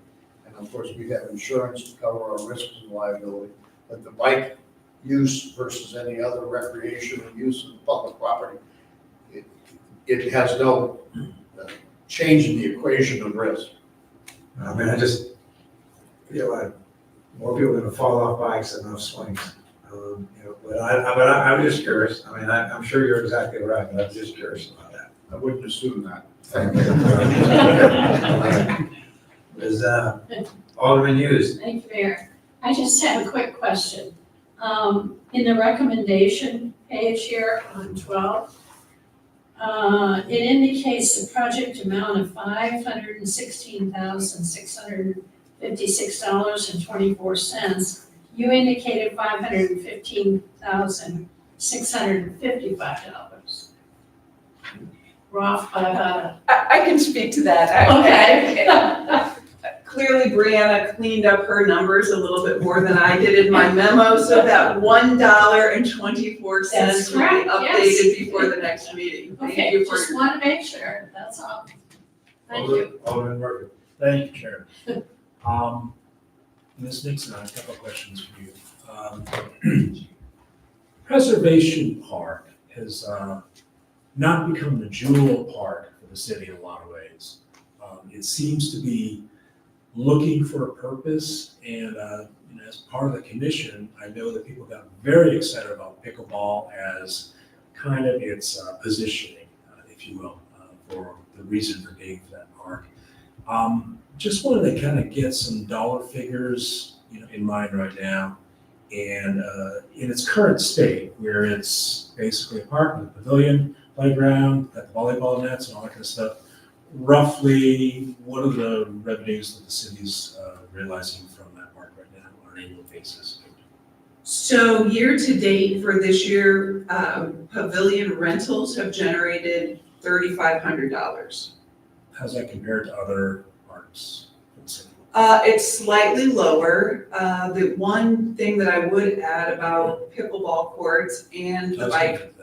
And of course, we have insurance to cover our risks and liability. But the bike use versus any other recreational use of the public property, it has no change in the equation of risk. I mean, I just feel like more people are gonna fall off bikes than off swings. But I'm just curious. I mean, I'm sure you're exactly right, but I'm just curious about that. I wouldn't assume that. Thank you. Is Alderman Hughes? Thank you, Mayor. I just have a quick question. In the recommendation page here on 12, it indicates the project amount of $516,656.24. You indicated $515,655. We're off by about I can speak to that. Okay. Clearly Brianna cleaned up her numbers a little bit more than I did in my memo, so that $1.24 That's will be correct, yes. updated before the next meeting. Thank Okay, you for just your. want to make sure, that's all. Thank you. Alderman Murphy. Thank you, Chair. Ms. Nixon, I have a couple of questions for you. Preservation Park has not become the jewel park for the city in a lot of ways. It seems to be looking for a purpose, and as part of the commission, I know that people got very excited about pickleball as kind of its positioning, if you will, for the reason for being for that park. Just wanted to kind of get some dollar figures, in mind right now, and in its current state, where it's basically a park with a pavilion, playground, got the volleyball nets and all that kind of stuff. Roughly, what are the revenues that the city's realizing from that park right now on an annual basis? So year to date for this year, pavilion rentals have generated $3,500. How's that compared to other parks in the city? It's slightly lower. The one thing that I would add about pickleball courts and the bike.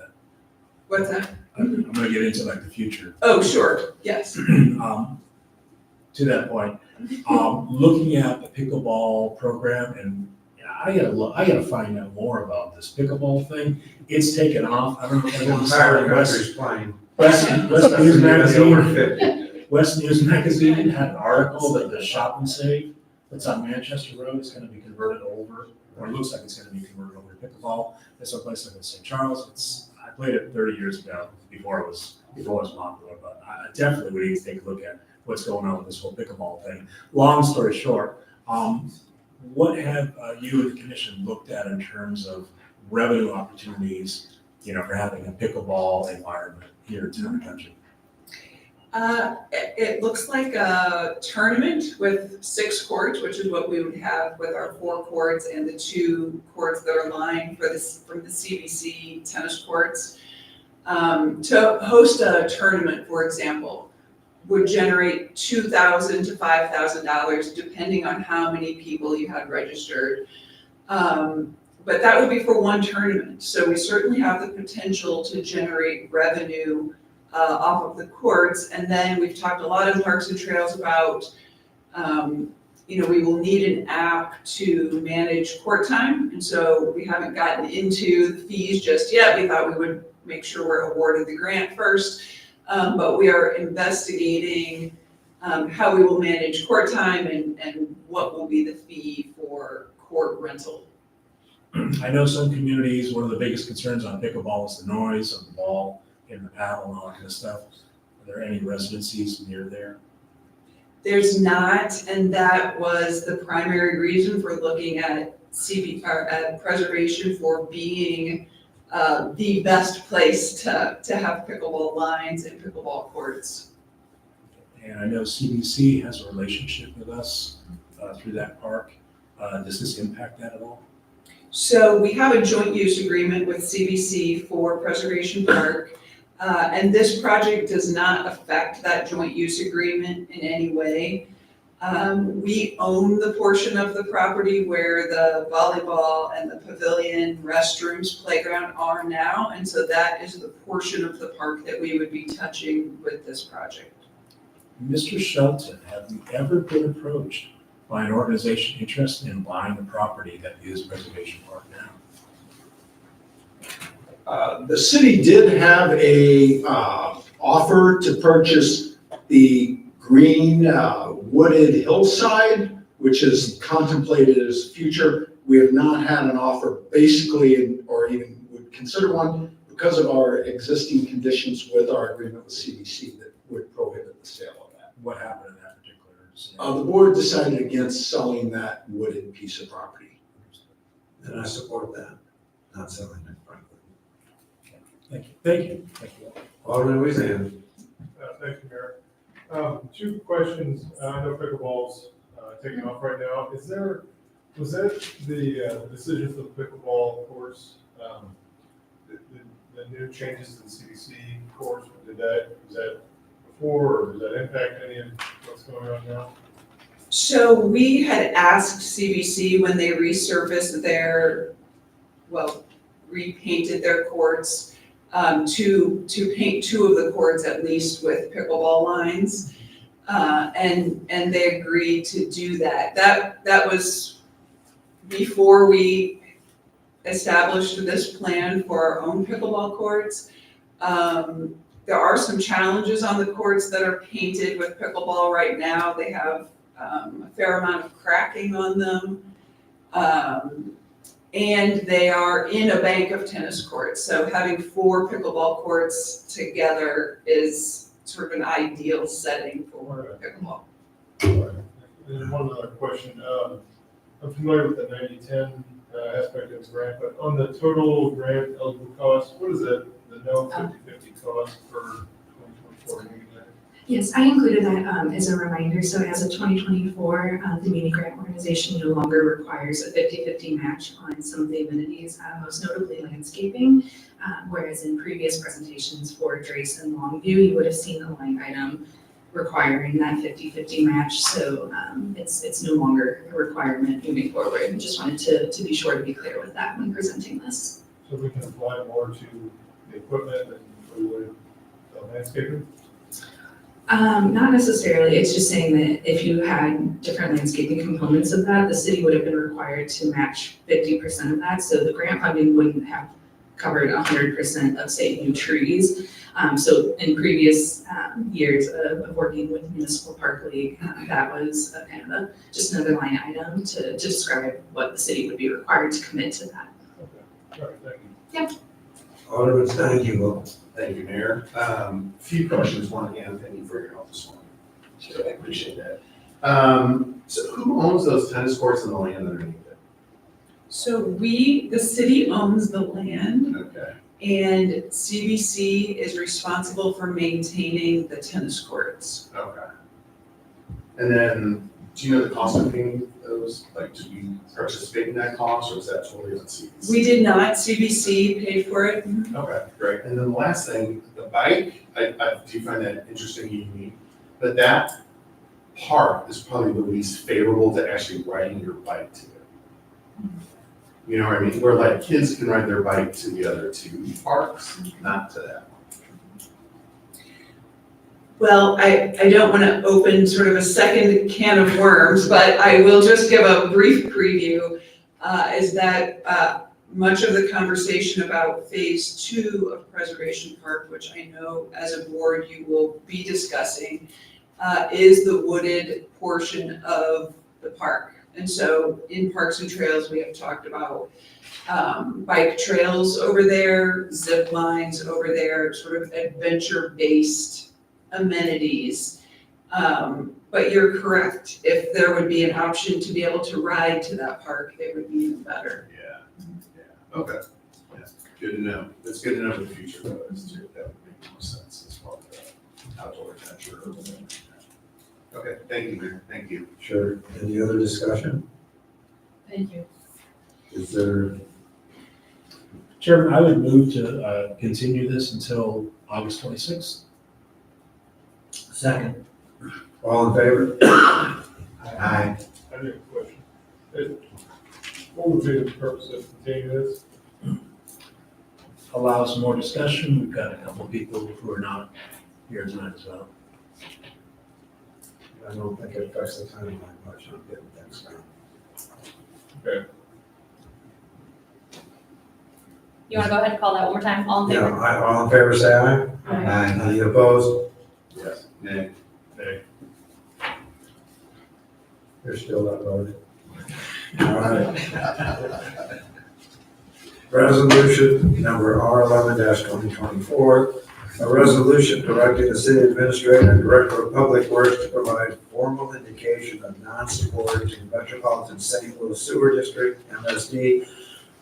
What's that? I'm going to get into like the future. Oh, sure, yes. To that point, looking at the pickleball program, and I gotta find out more about this pickleball thing. It's taken off. I don't know if everyone's playing. West News Magazine had an article that the Shop and Save that's on Manchester Road is going to be converted over, or it looks like it's going to be converted over to pickleball. There's a place like in St. Charles. I played it 30 years ago before it was popular, but I definitely would need to take a look at what's going on with this whole pickleball thing. Long story short, what have you and the commission looked at in terms of revenue opportunities, for having a pickleball environment here in town and country? It looks like a tournament with 6 courts, which is what we would have with our 4 courts and the 2 courts that are lined for this, from the CBC tennis courts. To host a tournament, for example, would generate $2,000 to $5,000, depending on how many people you had registered. But that would be for one tournament, so we certainly have the potential to generate revenue off of the courts. And then we've talked a lot in Parks and Trails about, we will need an app to manage court time. And so we haven't gotten into the fees just yet. We thought we would make sure we're awarded the grant first. But we are investigating how we will manage court time and what will be the fee for court rental. I know some communities, one of the biggest concerns on pickleball is the noise of the ball and the paddle and all that kind of stuff. Are there any residencies near there? There's not, and that was the primary reason for looking at at preservation for being the best place to have pickleball lines and pickleball courts. And I know CBC has a relationship with us through that park. Does this impact that at all? So we have a joint use agreement with CBC for Preservation Park, and this project does not affect that joint use agreement in any way. We own the portion of the property where the volleyball and the pavilion, restrooms, playground are now, and so that is the portion of the park that we would be touching with this project. Mr. Shelton, have you ever been approached by an organization interested in buying the property that is Preservation Park now? The city did have a offer to purchase the green wooded hillside, which is contemplated as future. We have not had an offer basically, or even would consider one, because of our existing conditions with our agreement with CDC that would prohibit the sale of that. What happened in that particular scenario? The board decided against selling that wooded piece of property. And I support that, not selling it, frankly. Thank you. Thank you. Thank you. Alderman Weezand. Thank you, Mayor. 2 questions. I know pickleball's taking off right now. Was that the decision for the pickleball course, the new changes to the CDC course? Was that before, or does that impact any of what's going on now? So we had asked CBC when they resurfaced repainted their courts, to paint 2 of the courts at least with pickleball lines. And they agreed to do that. That was before we established this plan for our own pickleball courts. There are some challenges on the courts that are painted with pickleball right now. They have a fair amount of cracking on them. And they are in a bank of tennis courts. So having 4 pickleball courts together is sort of an ideal setting for pickleball. And one other question. I'm familiar with the 90-10 aspect of the grant, but on the total grant eligible cost, what is the no 50/50 cost for 2024? Yes, I included that as a reminder. So as of 2024, the Muni Grant Organization no longer requires a 50/50 match on some of the amenities, most notably landscaping, whereas in previous presentations for Drace and Longview, you would have seen the line item requiring that 50/50 match. So it's no longer a requirement moving forward. I just wanted to be sure to be clear with that when presenting this. So we can apply more to the equipment than we would the landscaping? Not necessarily. It's just saying that if you had different landscaping components of that, the city would have been required to match 50% of that. So the grant funding wouldn't have covered 100% of, say, new trees. So in previous years of working with Municipal Park League, that was kind of just another line item to describe what the city would be required to commit to that. Okay, all right, thank you. Alderman Stein. Thank you, Mayor. Few questions. One, again, thank you for your help this morning. So I appreciate that. So who owns those tennis courts and the land underneath it? So the city owns the land. Okay. And CBC is responsible for maintaining the tennis courts. Okay. And then, do you know the cost of paying those? Like, do we participate in that cost, or is that totally on CBC? We did not, CBC paid for it. Okay, great. And then the last thing, the bike, I do find that interesting and unique, but that park is probably the least favorable to actually riding your bike to. You know what I mean? Where like kids can ride their bike to the other two parks, not to that one. Well, I don't want to open sort of a second can of worms, but I will just give a brief preview, is that much of the conversation about phase 2 of Preservation Park, which I know as a board you will be discussing, is the wooded portion of the park. And so in Parks and Trails, we have talked about bike trails over there, zip lines over there, sort of adventure-based amenities. But you're correct, if there would be an option to be able to ride to that park, it would be even better. Yeah, okay. Yeah, good to know. That's good to know for the future though, is too, that would make more sense as part of the outdoor adventure or whatever. Okay, thank you, Mayor, thank you. Sure. Any other discussion? Thank you. Is there, Chairman, I would move to continue this until August 26th. Second. all in favor? Aye. I have a question. What would be the purpose of continuing this? Allow some more discussion. We've got a couple of people who are not here tonight as well. I don't think it affects the timeline much on getting things done. Okay. You want to go ahead and call that one more time? All in Yeah, favor? all in favor, say aye. Aye. Any opposed? Yes. Nay. Nay. You're still not voting. All right. Resolution number R11-2024, a resolution directing the city administrator and director of public works to provide formal indication of non-support to Metropolitan St. Louis Sewer District, MSD,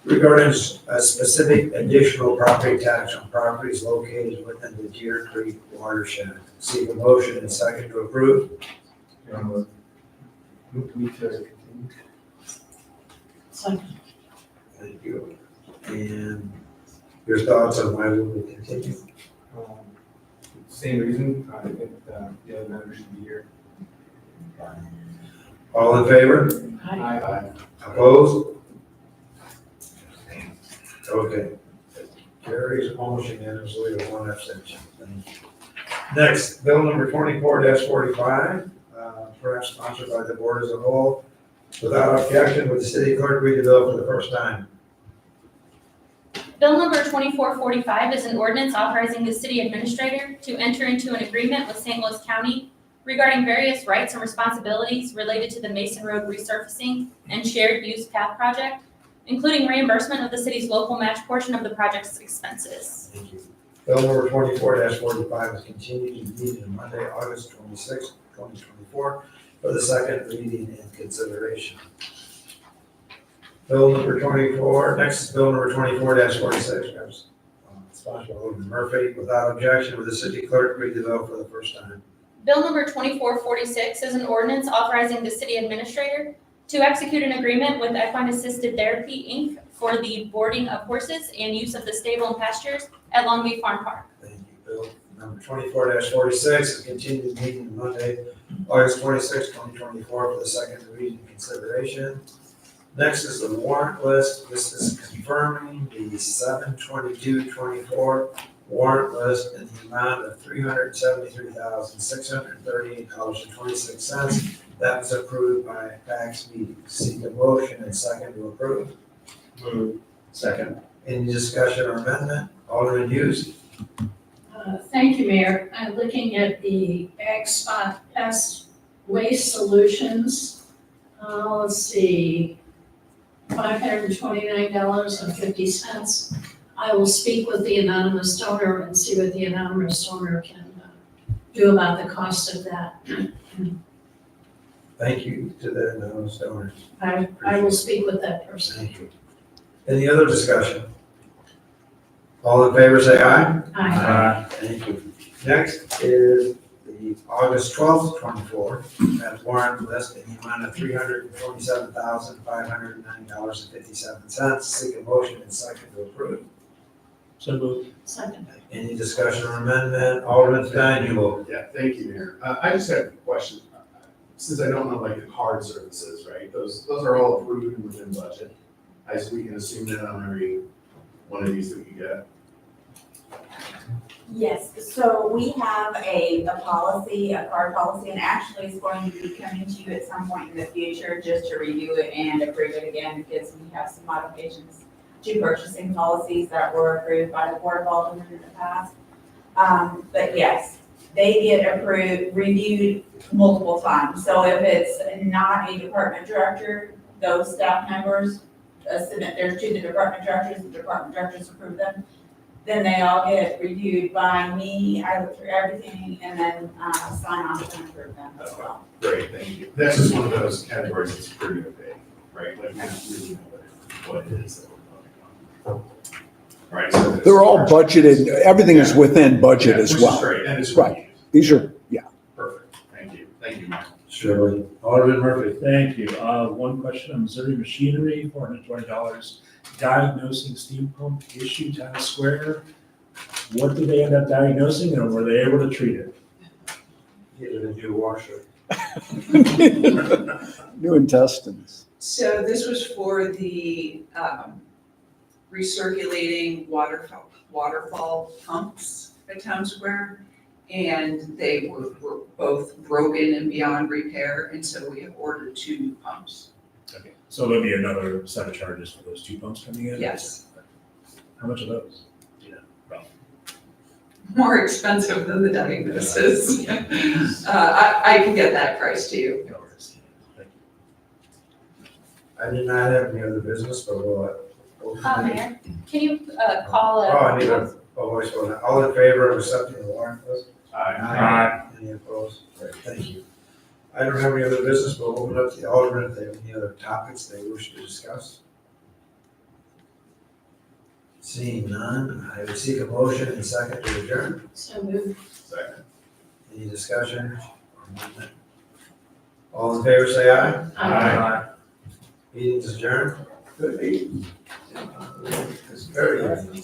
regarding a specific additional property tax on properties located within the Deer Creek watershed. Seek a motion and second to approve. Second. Thank you. And your thoughts on why we will continue? Same reason, I think the other members should be here. All in favor? Aye. Opposed? Okay. Carries almost unanimously with one abstention. Thank you. Next, bill number 24-45, perhaps sponsored by the board as a whole. Without objection, would the city clerk read the bill for the first time? Bill number 2445 is an ordinance authorizing the city administrator to enter into an agreement with St. Louis County regarding various rights and responsibilities related to the Mason Road resurfacing and shared use path project, including reimbursement of the city's local match portion of the project's expenses. Thank you. Bill number 24-45 is continued to be needed on Monday, August 26, 2024, for the second reading and consideration. Bill number 24, next is bill number 24-46, sponsored by Alderman Murphy. Without objection, would the city clerk read the bill for the first time? Bill number 2446 is an ordinance authorizing the city administrator to execute an agreement with Equine Assisted Therapy, Inc. for the boarding of horses and use of the stable and pastures at Longview Farm Park. Thank you. Bill number 24-46 is continued meeting on Monday, August 26, 2024, for the second reading and consideration. Next is the warrant list. This is confirming the 7/22/24 warrant list in the amount of $373,638.26. That was approved by PAC's meeting. Seek a motion and second to approve. Move. Second. Any discussion or amendment? Alderman Hughes. Thank you, Mayor. I'm looking at the Ag Spot Pest Waste Solutions. Let's see, $529.50. I will speak with the anonymous donor and see what the anonymous donor can do about the cost of that. Thank you to the anonymous donors. I will speak with that person. Thank you. Any other discussion? All in favor, say aye. Aye. Thank you. Next is the August 12th, 24, that warrant list in the amount of $347,509.57. Seek a motion and second to approve. So moved. Second. Any discussion or amendment? Alderman Stein, you will. Yeah, thank you, Mayor. I just have a question. Since I don't know like the card services, right? Those are all approved and within budget. We can assume that on every one of these that we get. Yes, so we have a policy, a card policy, and actually it's going to be coming to you at some point in the future just to review it and approve it again because we have some modifications to purchasing policies that were approved by the Board of Aldermen in the past. But yes, they get approved, reviewed multiple times. So if it's not a department director, those staff members submit theirs to the department directors approve them. Then they all get reviewed by me, I look through everything and then sign off and approve them as well. Great, thank you. That's just one of those categories that's pretty opaque, right? Like we don't really know what it is that we're voting on. All right, so. They're all budgeted, everything is within budget Yeah, as which is well. great, and it's Right. These are, perfect. Thank you, Mike. Surely. Alderman Murphy. Thank you. One question on Missouri Machinery, $420. Diagnosing steam pump issue Town Square. What did they end up diagnosing and were they able to treat it? Get it a new washer. new intestines. So this was for the recirculating waterfall pumps at Town Square. And they were both broken and beyond repair, and so we have ordered 2 pumps. Okay, so there'll be another set of charges for those 2 pumps coming in? Yes. How much are those? More expensive than the diagnosis. I can get that price to you. No worries. Thank I did not have any other business, but we'll. Mayor, can you call Oh, I need a voice vote. All in favor of accepting the warrant list? Aye. Any opposed? Great, thank you. I don't have any other business, but we'll open up to the Aldermen if they have any other topics they wish to discuss. Seeing none, I would seek a motion and second to adjourn. So moved. Second. Any discussion or amendment? All in favor, say aye. Aye. Meeting's adjourned. Good meeting. It's very good.